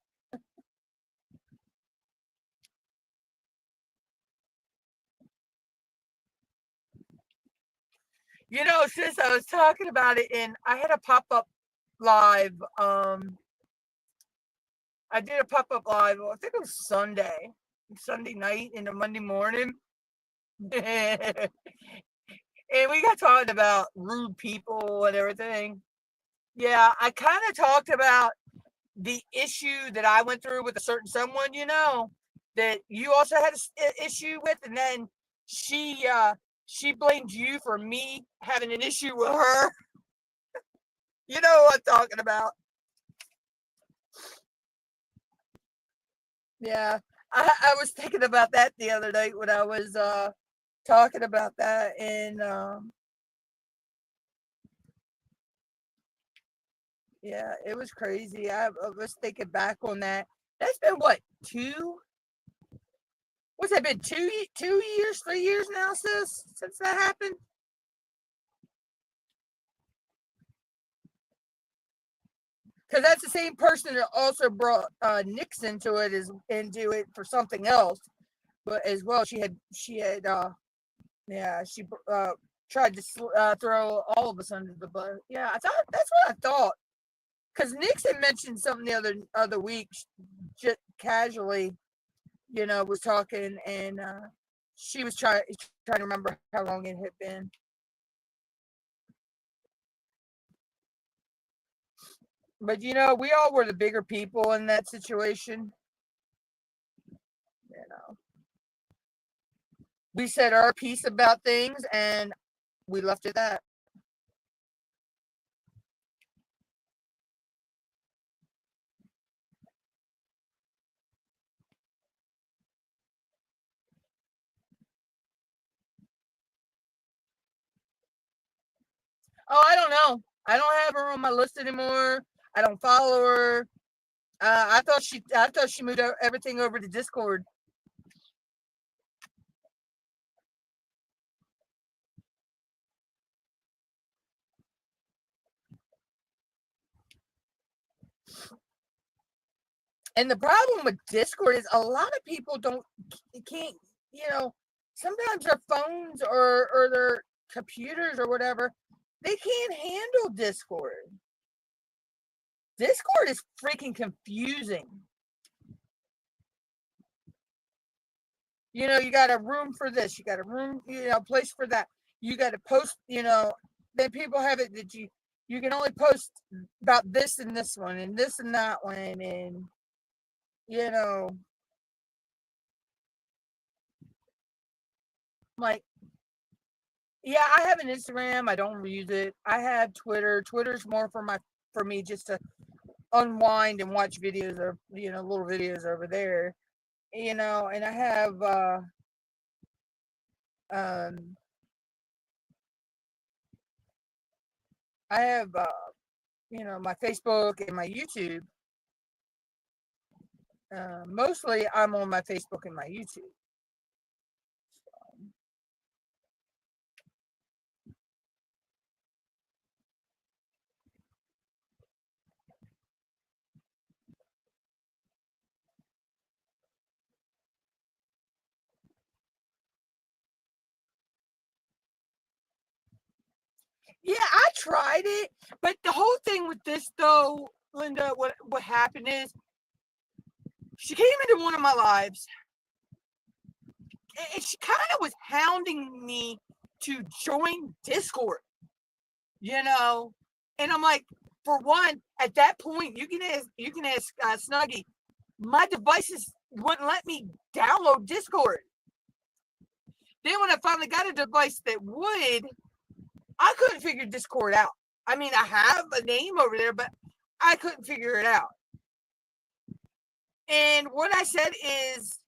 Speaker 1: You know, sis, I was talking about it, and I had a pop up live. I did a pop up live. I think it was Sunday night into Monday morning. And we got talking about rude people and everything. Yeah, I kind of talked about the issue that I went through with a certain someone, that you also had an issue with, and then she blamed you for me having an issue with her. You know what I'm talking about? Yeah, I was thinking about that the other night when I was talking about that, and yeah, it was crazy. I was thinking back on that. That's been what, two? What's that been? 2 years, 3 years now, sis, since that happened. Because that's the same person that also brought Nix into it for something else, but as well she had yeah, she tried to throw all of us under the bus. Yeah, I thought that's what I thought. Because Nix had mentioned something the other week, just casually, was talking, and she was trying to remember how long it had been. But we all were the bigger people in that situation. You know, we said our piece about things, and we left it at that. Oh, I don't know. I don't have her on my list anymore. I don't follow her. I thought she moved everything over to Discord. And the problem with Discord is a lot of people can't, sometimes their phones or their computers or whatever, they can't handle Discord. Discord is freaking confusing. You got a room for this, you got a room, place for that. You got to post, then people have it that you can only post about this and this one and this and that one, and like, yeah, I have an Instagram. I don't use it. I have Twitter. Twitter's more for me just to unwind and watch videos or little videos over there. And I have um my Facebook and my YouTube. Mostly I'm on my Facebook and my YouTube. Yeah, I tried it, but the whole thing with this though, Linda, what happened is she came into one of my lives and she kind of was hounding me to join Discord, and I'm like, for one, at that point, you can ask Snuggie, my devices wouldn't let me download Discord. Then when I finally got a device that would, I couldn't figure Discord out. I mean, I have a name over there, but I couldn't figure it out. And what I said is,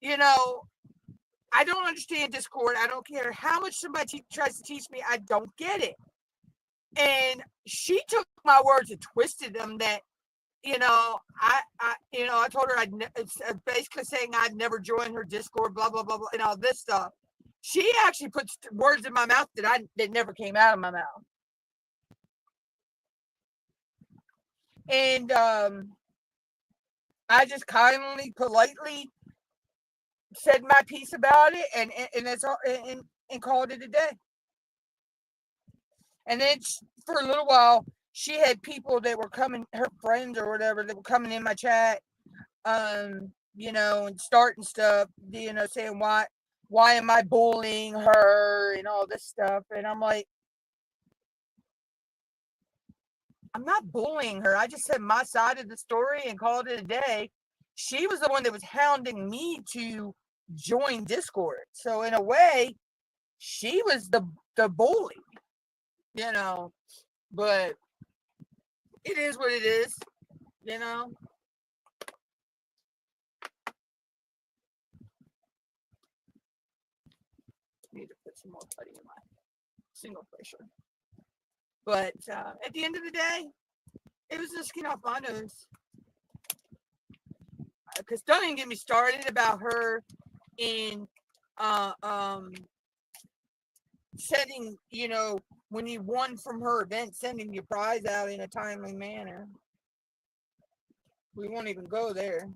Speaker 1: I don't understand Discord. I don't care how much somebody tries to teach me. I don't get it. And she took my words and twisted them that, I told her it's basically saying I'd never join her Discord, blah, blah, blah, blah, and all this stuff. She actually puts words in my mouth that never came out of my mouth. And I just kindly, politely said my piece about it, and that's all, and called it a day. And then for a little while, she had people that were coming, her friends or whatever, that were coming in my chat, and starting stuff, saying why am I bullying her and all this stuff. And I'm like, I'm not bullying her. I just said my side of the story and called it a day. She was the one that was hounding me to join Discord. So in a way, she was the bully, but it is what it is, Need to put some more putty in my single pressure. But at the end of the day, it was the skin off my nose. Because don't even get me started about her in sending, when you won from her event, sending your prize out in a timely manner. We won't even go there.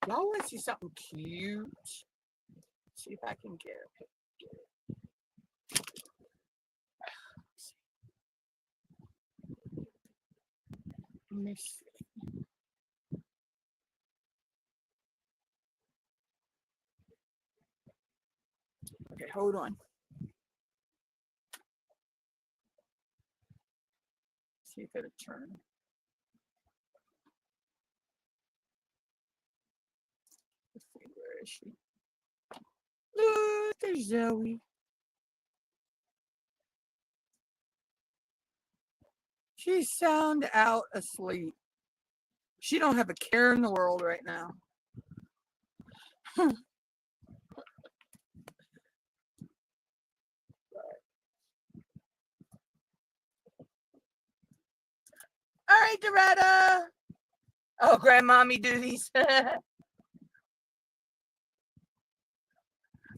Speaker 1: Y'all want to see something cute? See if I can get it. Let me see. Okay, hold on. See if it'll turn. Let's see where Where is she? Look, there's Zoe. She's sound out asleep. She don't have a care in the world right now. All right, Doretta. Oh, grandmommy duties.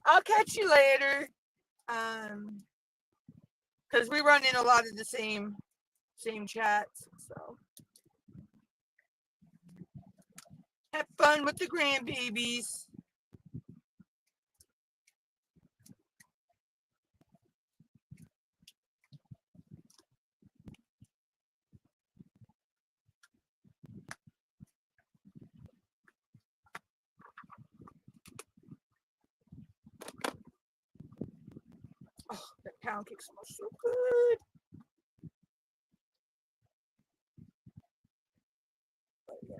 Speaker 1: I'll catch you later. Because we run in a lot of the same chats. So have fun with the grandbabies. Oh, that pound cake smells so good.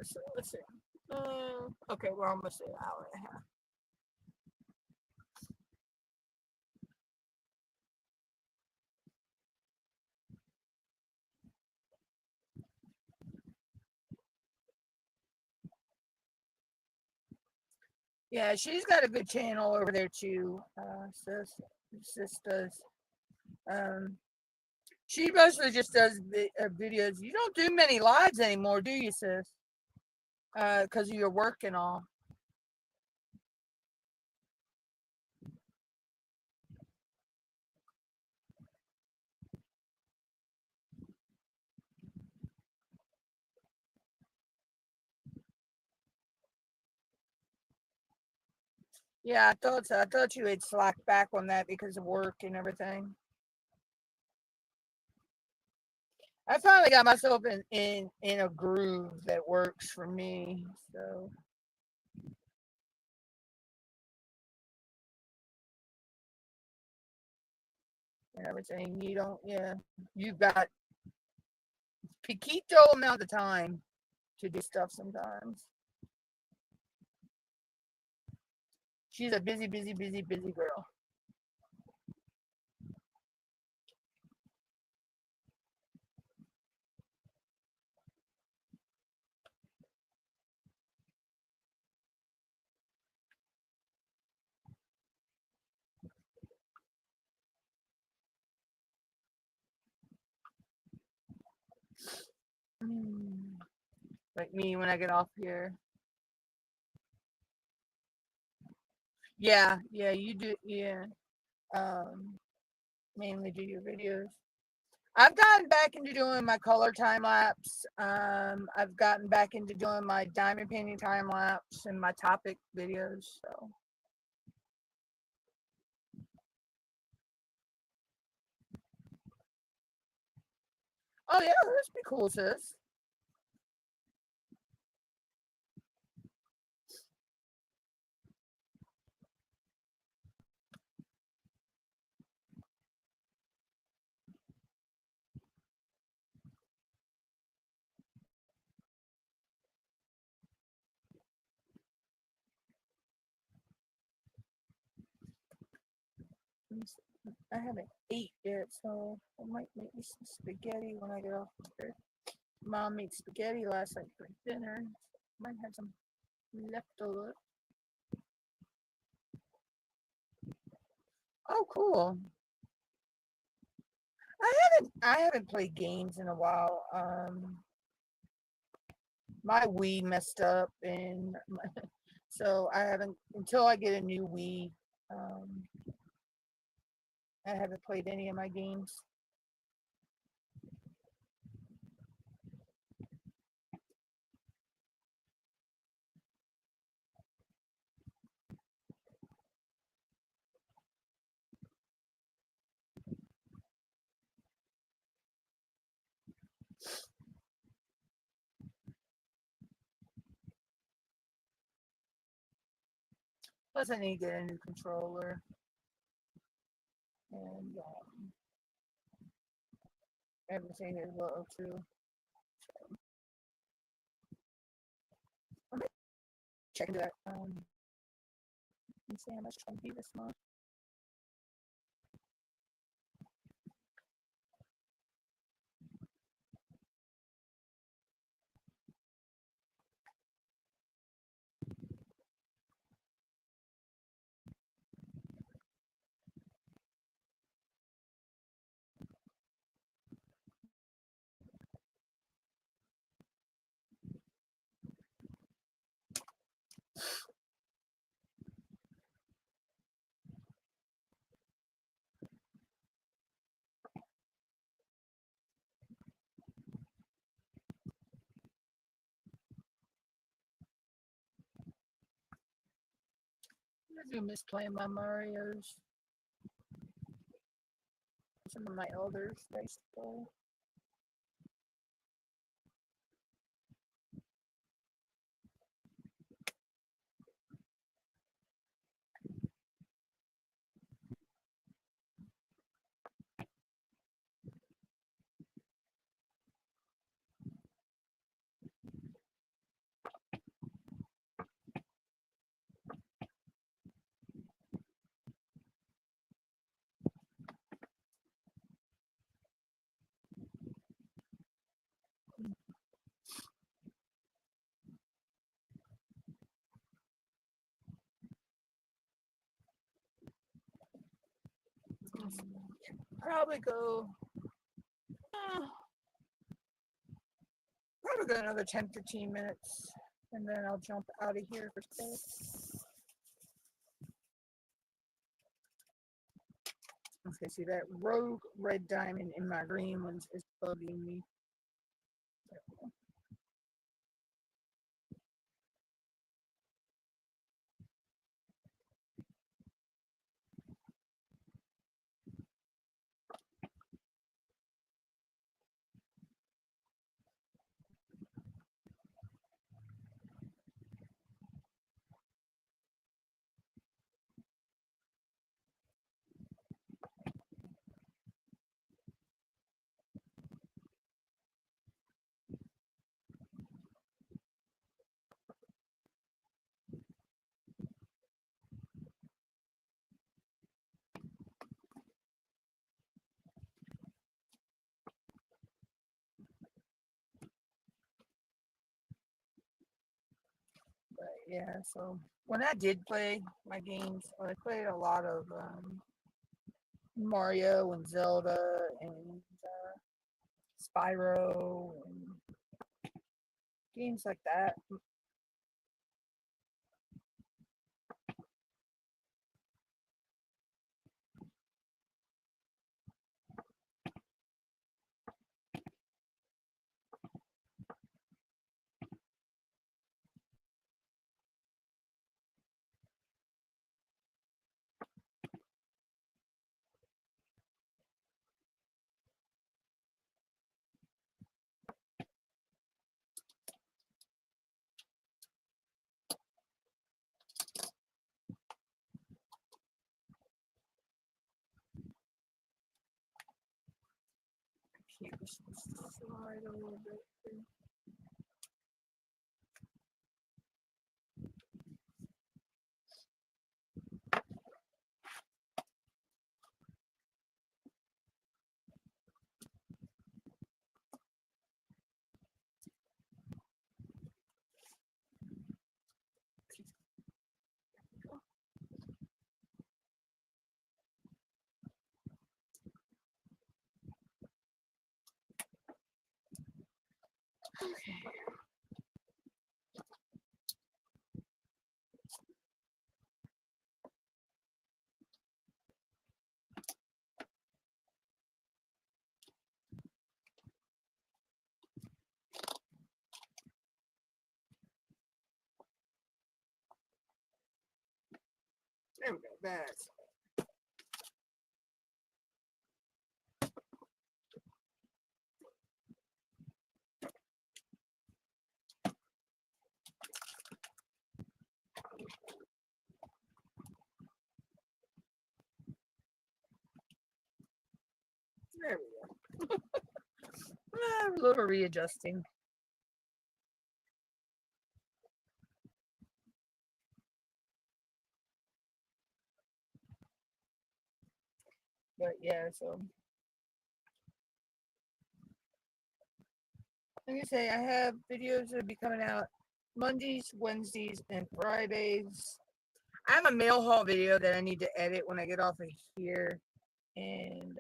Speaker 1: So let's see. Okay, we're almost at an hour and a half. Yeah, she's got a good channel over there too. Sis does. She mostly just does videos. You don't do many lives anymore, do you, sis? Because of your work and all. Yeah, I thought so. I thought you had slacked back on that because of work and everything. I finally got myself in a groove that works for me. So and everything. You don't, yeah. You've got Piquito amount of time to do stuff sometimes. She's a busy, busy, busy, busy girl. Like me when I get off here. Yeah, yeah, you do. Yeah, mainly do your videos. I've gotten back into doing my color time lapse. I've gotten back into doing my diamond painting time lapse and my topic videos. So. Oh yeah, that's be cool, sis. I haven't ate yet, so I might make me some spaghetti when I get off here. Mom made spaghetti last night for dinner. Might have some leftover. Oh, cool. I haven't played games in a while. My Wii messed up, and so I haven't until I get a new Wii. Um, I haven't played any of my games. Plus, I need to get a new controller, and everything as well too. I'm checking that.
Speaker 2: Let's see how much it's going to be this month. I do miss playing my Marios. Some of my elders, they still. Probably go. Probably go another 10-15 minutes, and then I'll jump out of here for space. Okay, see that rogue red diamond in my green ones is bugging me. But yeah, so when I did play my games, I played a lot of Mario and Zelda and Spyro and games like that. Here's slide a little bit. Okay. There we go. That's there we go. A little readjusting. But yeah, so like I say, I have videos that will be coming out Mondays, Wednesdays, and Fridays. I have a mail haul video that I need to edit when I get off of here, and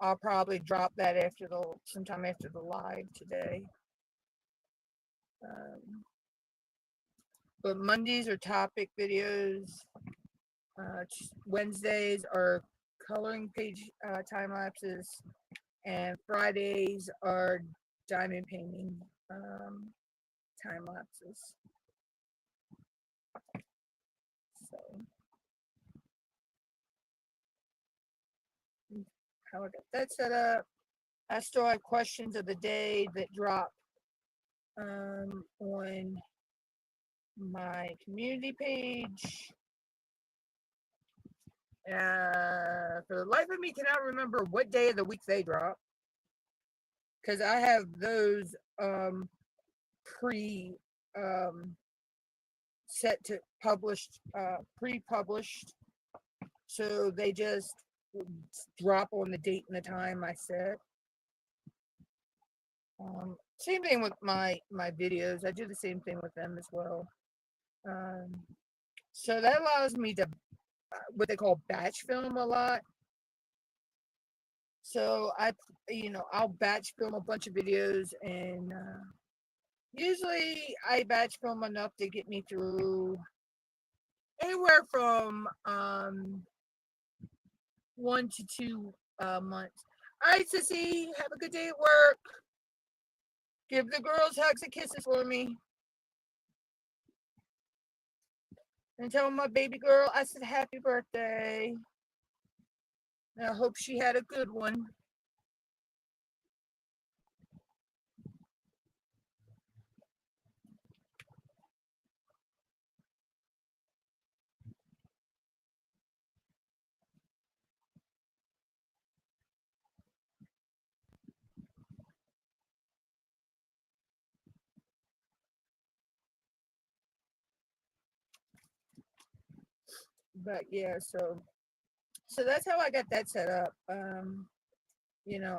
Speaker 2: I'll probably drop that after sometime after the live today. But Mondays are topic videos. Wednesdays are coloring page time lapses, and Fridays are diamond painting time lapses. So, how I got that set up. I still have questions of the day that drop on my community page. For the life of me, cannot remember what day of the week they drop, because I have those pre set to published, pre-published, so they just drop on the date and the time I set. Same thing with my videos. I do the same thing with them as well. So that allows me to what they call batch film a lot. So I'll batch film a bunch of videos, and usually I batch film enough to get me through anywhere from 1 to 2 months. All right, Sissy, have a good day at work. Give the girls hugs and kisses for me. And tell my baby girl I said happy birthday. And I hope she had a good one. But yeah, so that's how I got that set up.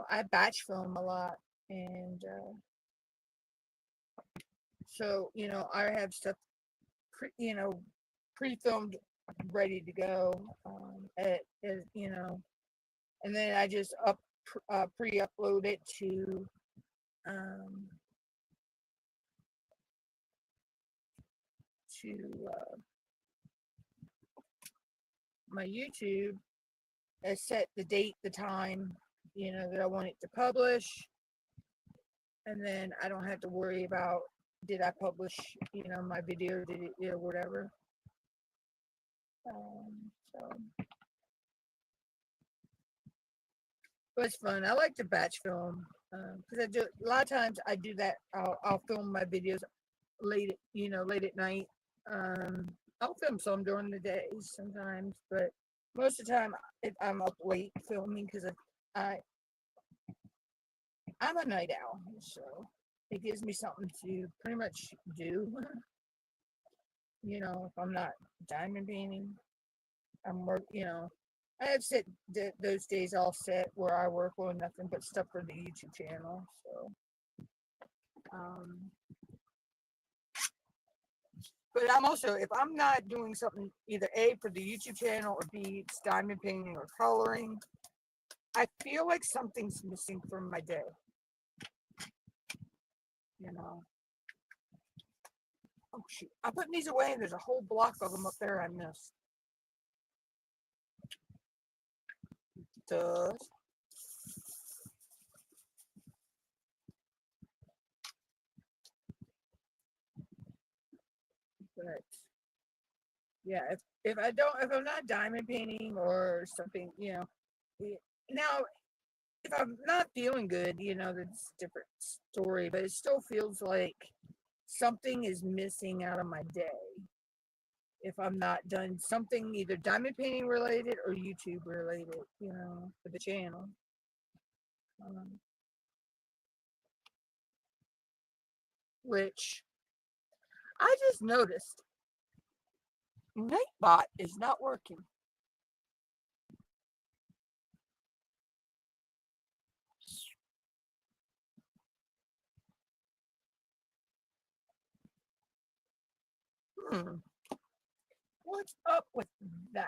Speaker 2: I batch film a lot, and so I have stuff pre-filmed, ready to go, and then I just pre-upload it um, to my YouTube. I set the date, the time, that I want it to publish, and then I don't have to worry about, did I publish, my video, did it, whatever. So, but it's fun. I like to batch film, because I do a lot of times. I do that. I'll film my videos late at night. I'll film some during the day sometimes, but most of the time I'm up late filming, because I'm a night owl, so it gives me something to pretty much do. If I'm not diamond painting, I'm I have set those days all set where I work on nothing but stuff for the YouTube channel. So, but I'm also, if I'm not doing something either A, for the YouTube channel, or B, it's diamond painting or coloring, I feel like something's missing from my day. Oh shoot! I'm putting these away, and there's a whole block of them up there I missed. But yeah, if I'm not diamond painting or something, now if I'm not feeling good, that's a different story. But it still feels like something is missing out of my day if I'm not done something either diamond painting related or YouTube related, for the channel. Which I just noticed Nightbot is not working. What's up with that?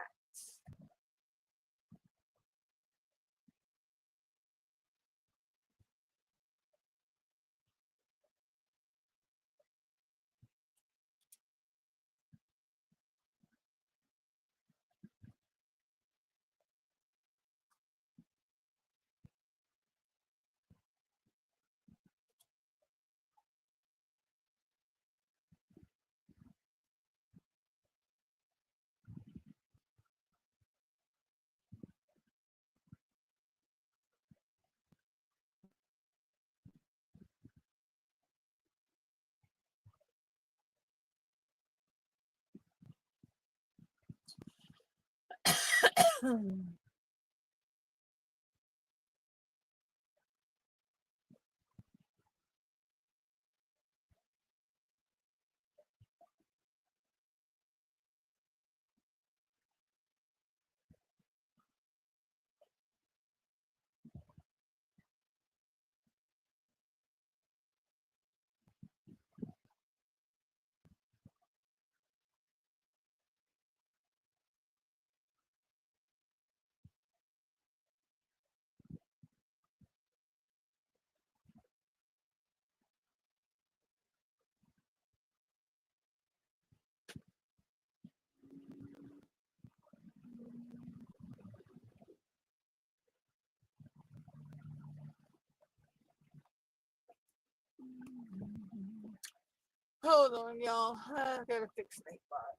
Speaker 1: Hold on, y'all. I gotta fix Snakebot.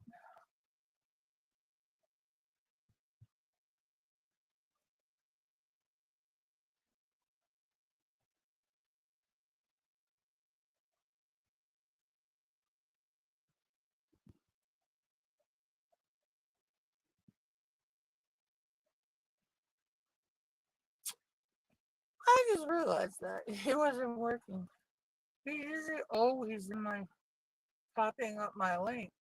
Speaker 1: I just realized that it wasn't working. He isn't always in my popping up my links.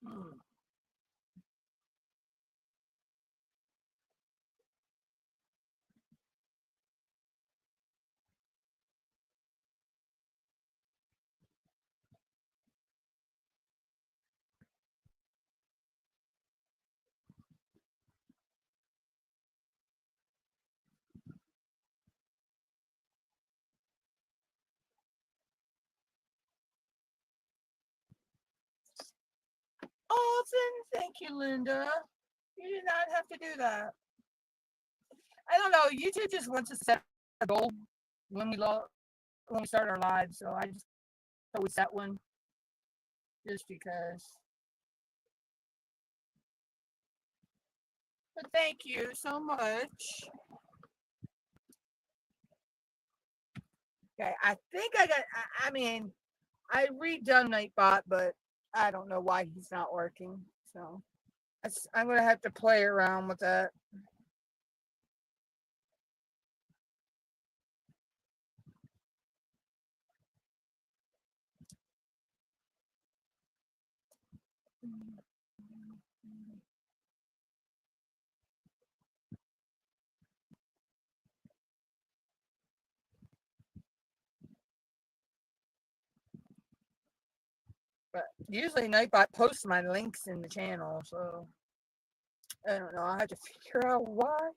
Speaker 1: Hmm. Awesome. Thank you, Linda. You did not have to do that. I don't know. YouTube just wants to set a goal when when we start our lives. So I just always set one just because. But thank you so much. Okay, I think I got. I mean, I redone Nightbot, but I don't know why he's not working. So I'm gonna have to play around with that. Usually Nightbot posts my links in the channel, so I don't know. I have to figure out why.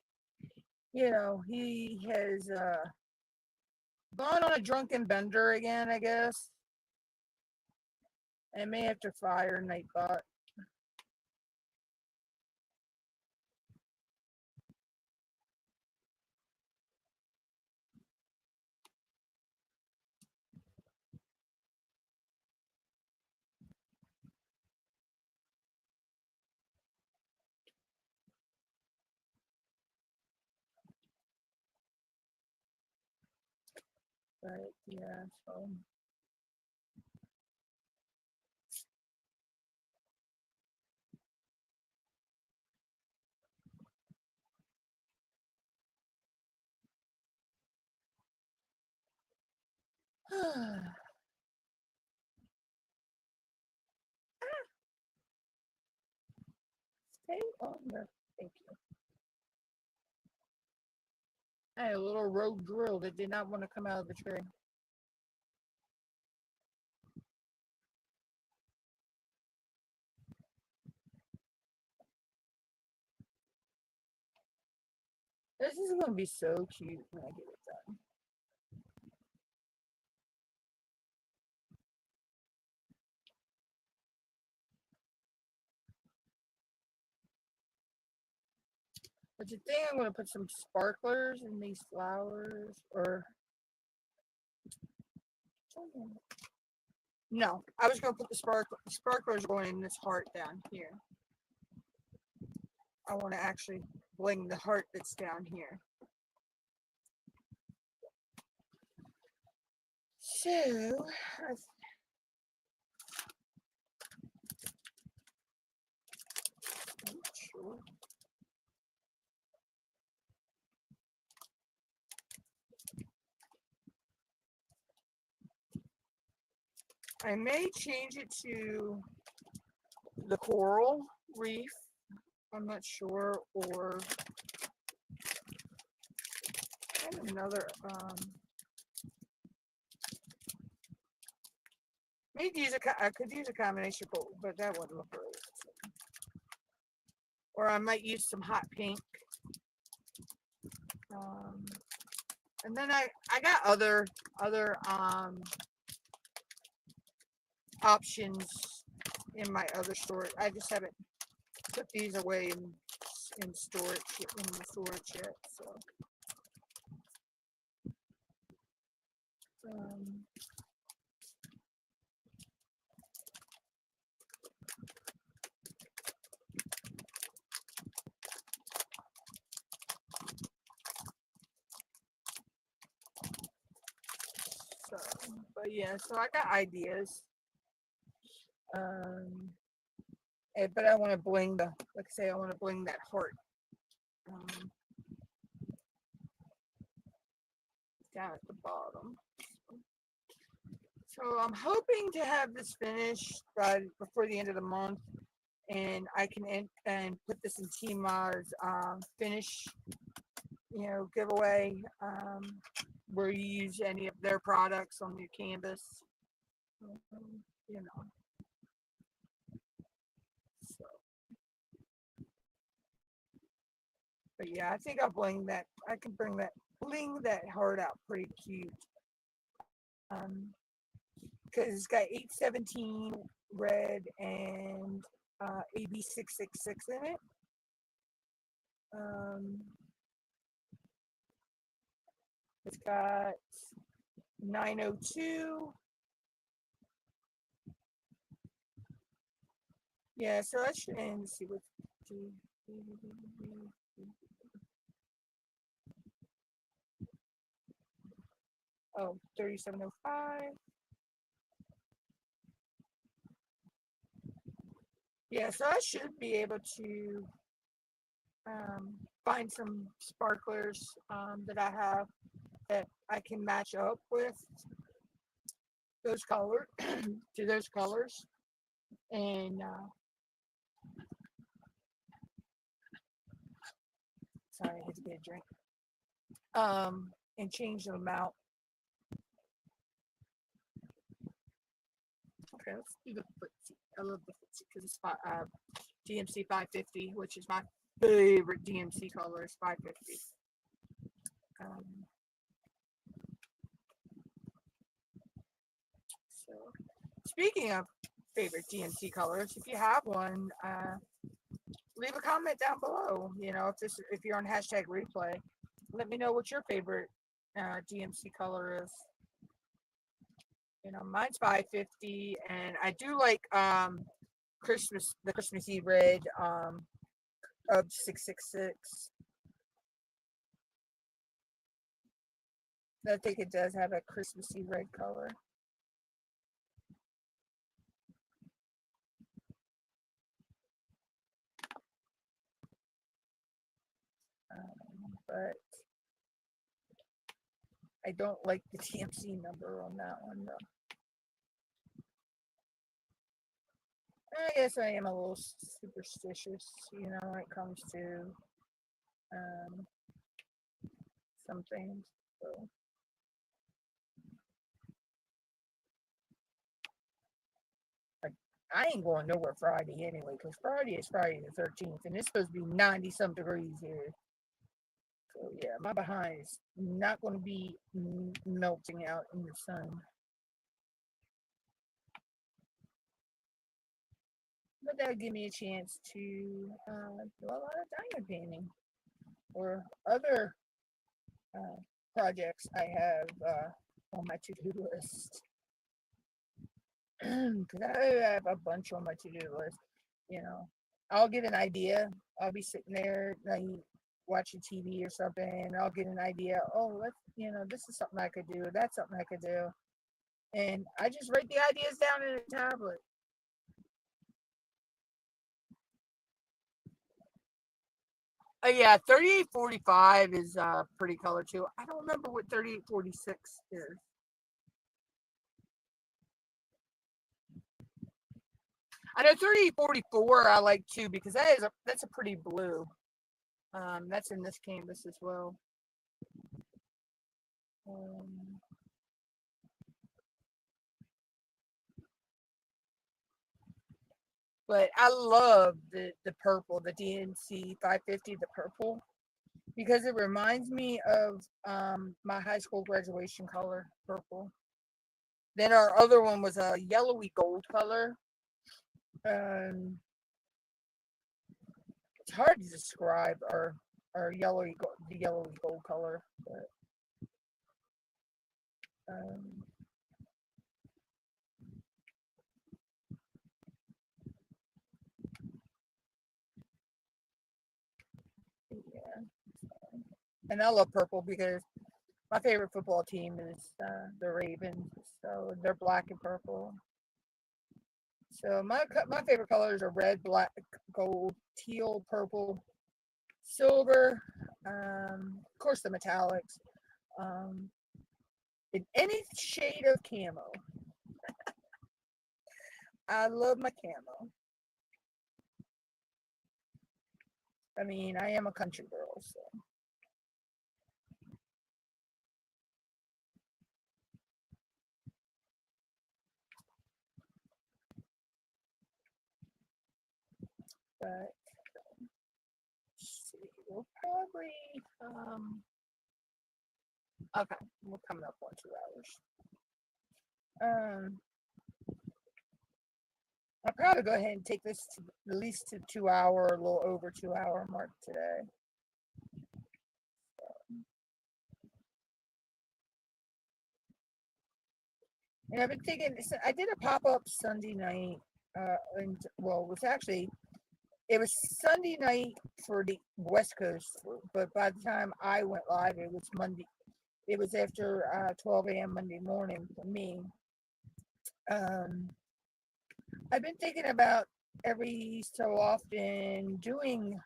Speaker 1: You know, he has gone on a drunken bender again, I guess. I may have to fire Nightbot. But yeah, so stay on the. Thank you. I had a little rogue drill that did not want to come out of the tray. This is going to be so cute when I get it done. But you think I'm going to put some sparklers in these flowers? Or. No, I was going to put the sparklers going in this heart down here. I want to actually bling the heart that's down here. So, I'm not sure. I may change it to the coral reef. I'm not sure, or another. Maybe I could use a combination, but that wouldn't look right. Or I might use some hot pink. And then I got other options in my other storage. I just haven't put these away in storage in the storage yet. So but yeah, so I got ideas. But I want to bling like I say, I want to bling that heart down at the bottom. So I'm hoping to have this finished before the end of the month, and I can put this in Tima's finish, giveaway, where you use any of their products on your canvas, you know. So, but yeah, I think I'll bling that. I can bling that heart out pretty cute. Because it's got 817 red and AB 666 in it. It's got 902. Yeah, so that should end. Let's see what. Oh, 3705. Yeah, so I should be able to find some sparklers that I have that I can match up with those colors to those colors, and sorry, I had to get a drink. And change them out.
Speaker 2: Okay, let's do the footsie. I love the footsie because it's DMC 550, which is my favorite DMC color. Is 550. Um, so, speaking of favorite DMC colors, if you have one, leave a comment down below. You know, if you're on hashtag replay, let me know what your favorite DMC color is. You know, mine's 550, and I do like the Christmassy red of 666. I think it does have a Christmassy red color. But I don't like the TMC number on that one though. I guess I am a little superstitious, you know, when it comes to some things. So. I ain't going nowhere Friday anyway, because Friday is Friday the 13th, and it's supposed to be 90-some degrees here. So, yeah, my behind is not going to be melting out in the sun. But that'll give me a chance to do a lot of diamond painting or other projects I have on my to-do list. Because I have a bunch on my to-do list. You know, I'll get an idea. I'll be sitting there like watching TV or something, and I'll get an idea. Oh, this is something I could do. That's something I could do. And I just write the ideas down in a tablet.
Speaker 1: Yeah, 3845 is pretty color too. I don't remember what 3846 is. I know 3844 I like too, because that's a pretty blue. That's in this canvas as well. But I love the purple, the DNC 550, the purple, because it reminds me of my high school graduation color, purple. Then our other one was a yellowy gold color. It's hard to describe our the yellowy gold color, but yeah. And I love purple because my favorite football team is the Ravens, so they're black and purple. So my favorite colors are red, black, gold, teal, purple, silver, of course the metallics, in any shade of camo. I love my camo. I mean, I am a country girl, so. But let's see, we'll probably okay, we're coming up on 2 hours. I'll probably go ahead and take this to at least to 2 hour, a little over 2 hour mark today. And I've been thinking, I did a pop-up Sunday night, and well, it was Sunday night for the West Coast, but by the time I went live, it was Monday. It was after 12 a.m. Monday morning for me. I've been thinking about every so often doing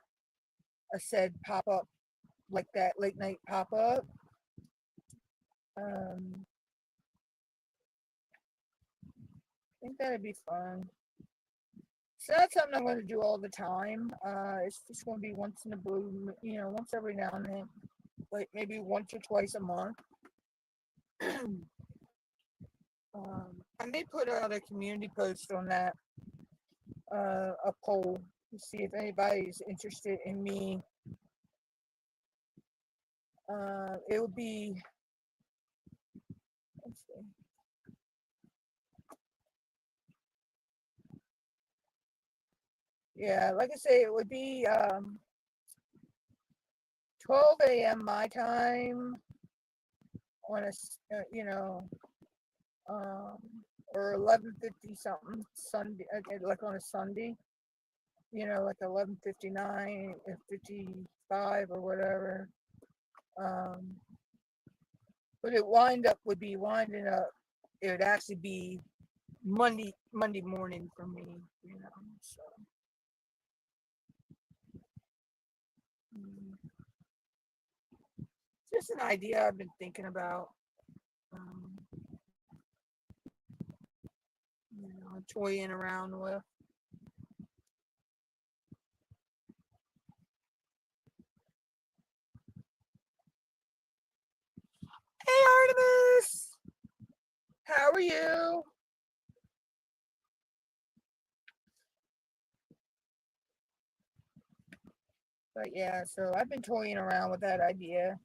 Speaker 1: a said pop-up, like that late night pop-up. I think that'd be fun. So that's something I'm going to do all the time. It's just going to be once in a blue, once every now and then, like maybe once or twice a month. I I may put out a community post on that, a poll to see if anybody's interested in me. It would be, let's see. Yeah, like I say, it would be 12 a.m. my time on um, or 11:50 something Sunday, like on a Sunday, like 11:59, 55 or whatever. Um, but would be winding up. It would actually be Monday morning for me, So, mm, just an idea I've been thinking about. Um, toying around with. Hey Artemis, how are you? But yeah, so I've been toying around with that idea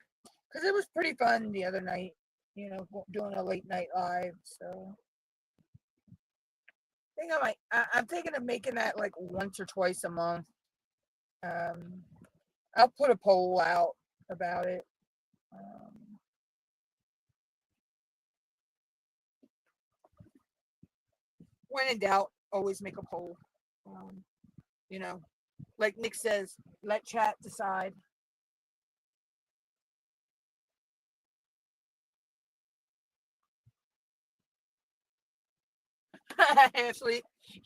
Speaker 1: because it was pretty fun the other night, doing a late night live. So I think I'm thinking of making that like once or twice a month. Um, I'll put a poll out about it. Um, when in doubt, always make a poll. Um, you know, like Nick says, let chat decide. Ashley,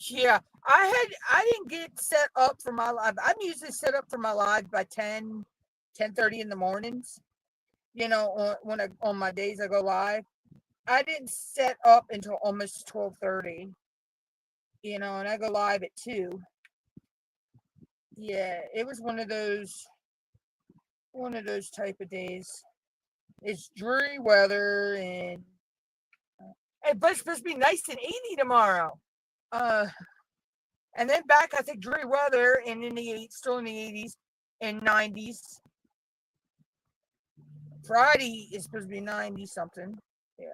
Speaker 1: yeah, I didn't get set up for my live. I'm usually set up for my live by 10:30 in the mornings. On my days I go live. I didn't set up until almost 12:30. And I go live at 2. Yeah, it was one of those type of days. It's dreary weather but it's supposed to be nice and 80 tomorrow. Uh, and then back, I think dreary weather and still in the 80s and 90s. Friday is supposed to be 90 something. Yeah.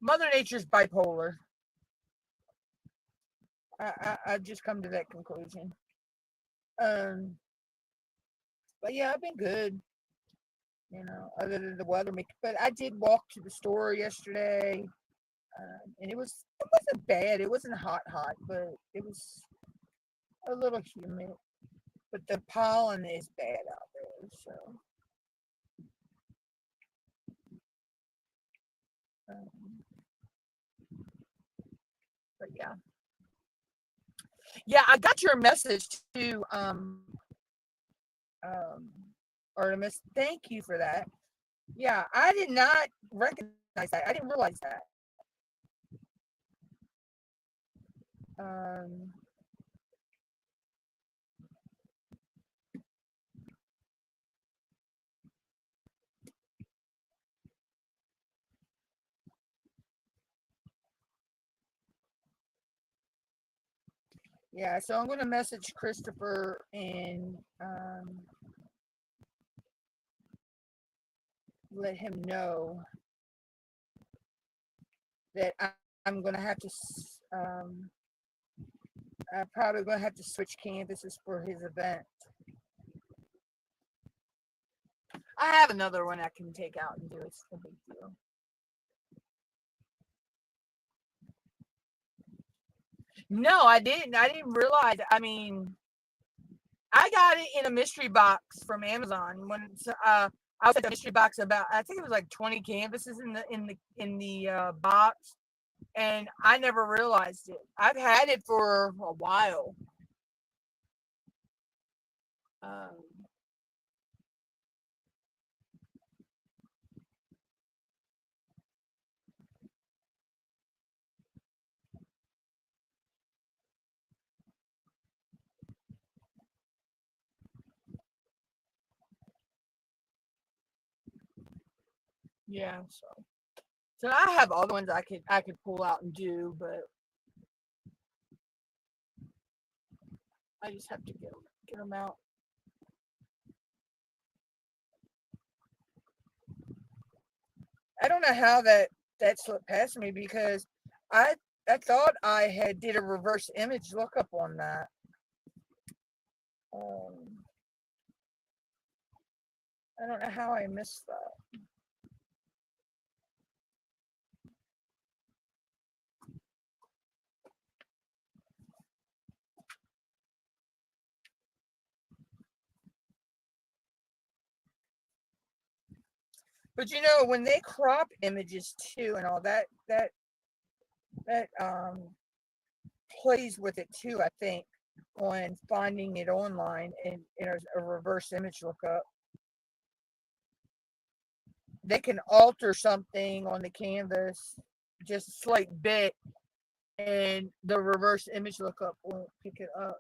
Speaker 1: Mother Nature's bipolar. I've just come to that conclusion. But yeah, I've been good. Other than the weather. But I did walk to the store yesterday, and it wasn't bad. It wasn't hot, but it was a little humid. But the pollen is bad out there, so. Um, but yeah, I got your message too, um, Artemis. Thank you for that. Yeah, I did not recognize that. I didn't realize that. Um, yeah, so I'm going to message Christopher and let him know that I'm going to have to. I'm probably going to have to switch canvases for his event. I have another one I can take out and do. It's no big deal. No, I didn't. I didn't realize. I mean, I got it in a mystery box from Amazon when I was at the mystery box about. I think it was like 20 canvases in the box, and I never realized it. I've had it for a while. Um, yeah. So So I have other ones I could pull out and do, but I just have to get them out. I don't know how that slipped past me because I I thought I had did a reverse image lookup on that. Um, I don't know how I missed that. But when they crop images too and all that plays with it too, I think, on finding it online and in a reverse image lookup. They can alter something on the canvas just a slight bit and the reverse image lookup won't pick it up.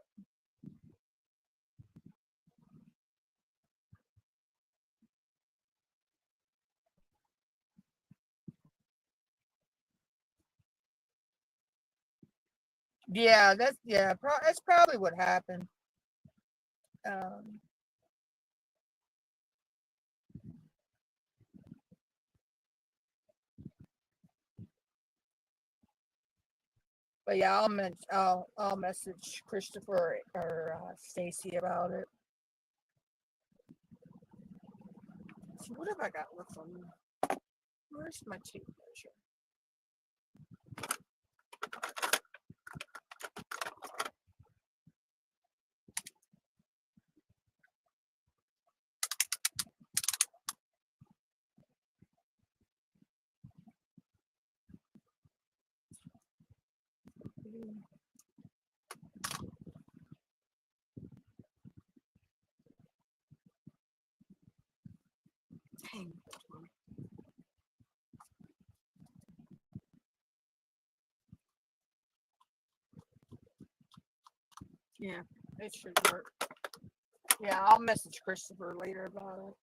Speaker 1: Yeah, that's probably what happened. Um, but yeah, I'll message Christopher or Stacy about it. So what have I got left on me? Where's my tape measure? Dang. Yeah, it should work. Yeah, I'll message Christopher later about it.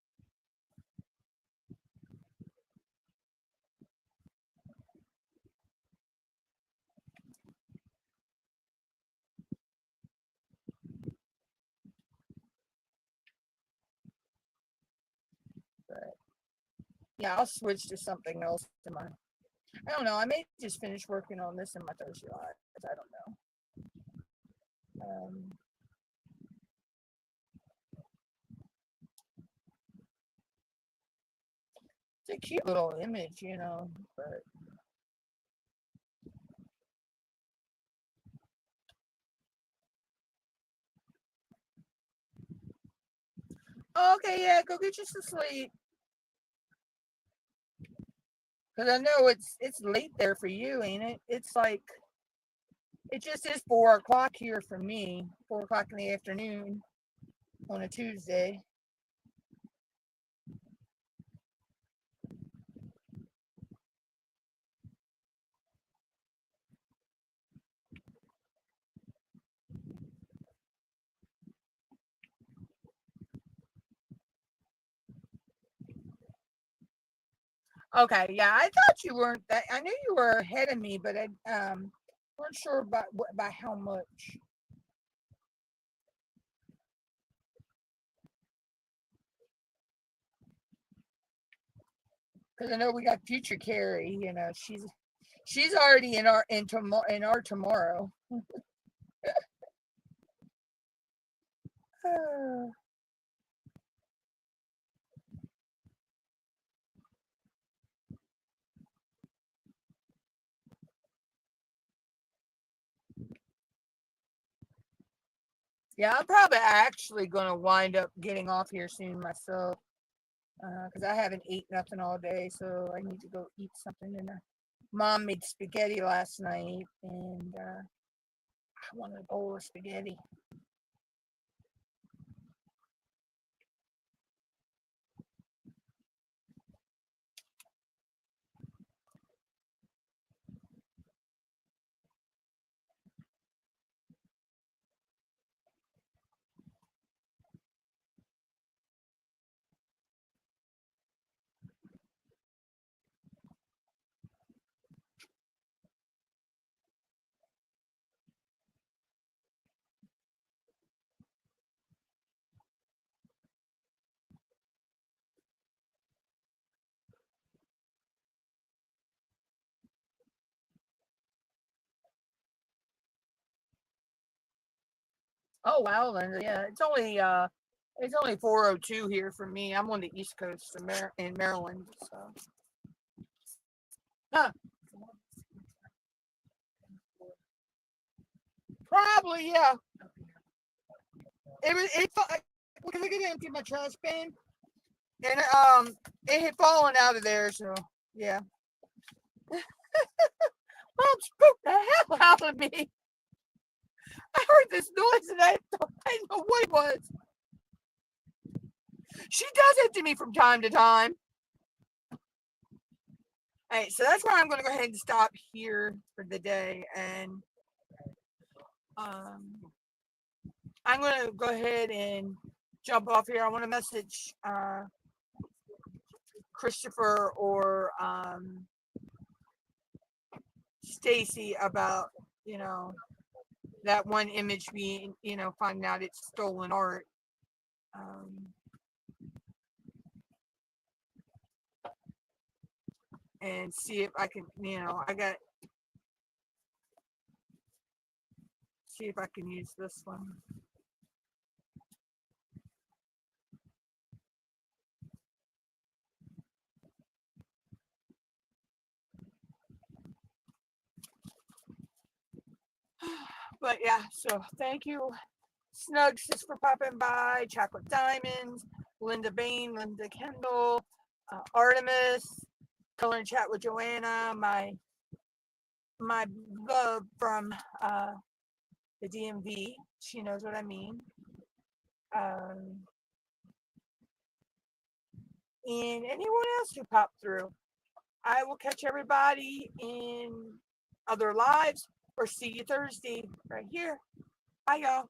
Speaker 1: But yeah, I'll switch to something else to my. I don't know. I may just finish working on this in my Thursday live. I don't know. It's a cute little image. But okay, yeah, go get you some sleep. Cause I know it's late there for you, ain't it? It's like it just is 4 o'clock here for me. 4 o'clock in the afternoon on a Tuesday. Okay, yeah, I thought you weren't that. I knew you were ahead of me, but I weren't sure by how much. Because I know we got future Carrie. She's already in our tomorrow. Yeah, I'm probably actually gonna wind up getting off here soon myself. Because I haven't eaten nothing all day, so I need to go eat something. And Mom made spaghetti last night, and I wanted a bowl of spaghetti.
Speaker 2: Oh wow, Linda. Yeah,
Speaker 1: It's only 4:02 here for me. I'm on the East Coast in Maryland, so. Huh, probably, yeah. It because I get empty my trash bin, and it had fallen out of there, so yeah. Mom spooked the hell out of me. I heard this noise and I didn't know what it was. She does it to me from time to time. All right, so that's why I'm going to go ahead and stop here for the day, and um, I'm going to go ahead and jump off here. I want to message Christopher or Stacy about that one image being finding out it's stolen art. Um, and see if I can, see if I can use this one. But yeah, so thank you, Snugsis, for popping by, Chocolate Diamonds, Linda Bain, Linda Kendall, Artemis, Color and Chat with Joanna, my love from the DMV. She knows what I mean. And anyone else who popped through. I will catch everybody in other lives or see you Thursday right here. Bye, y'all.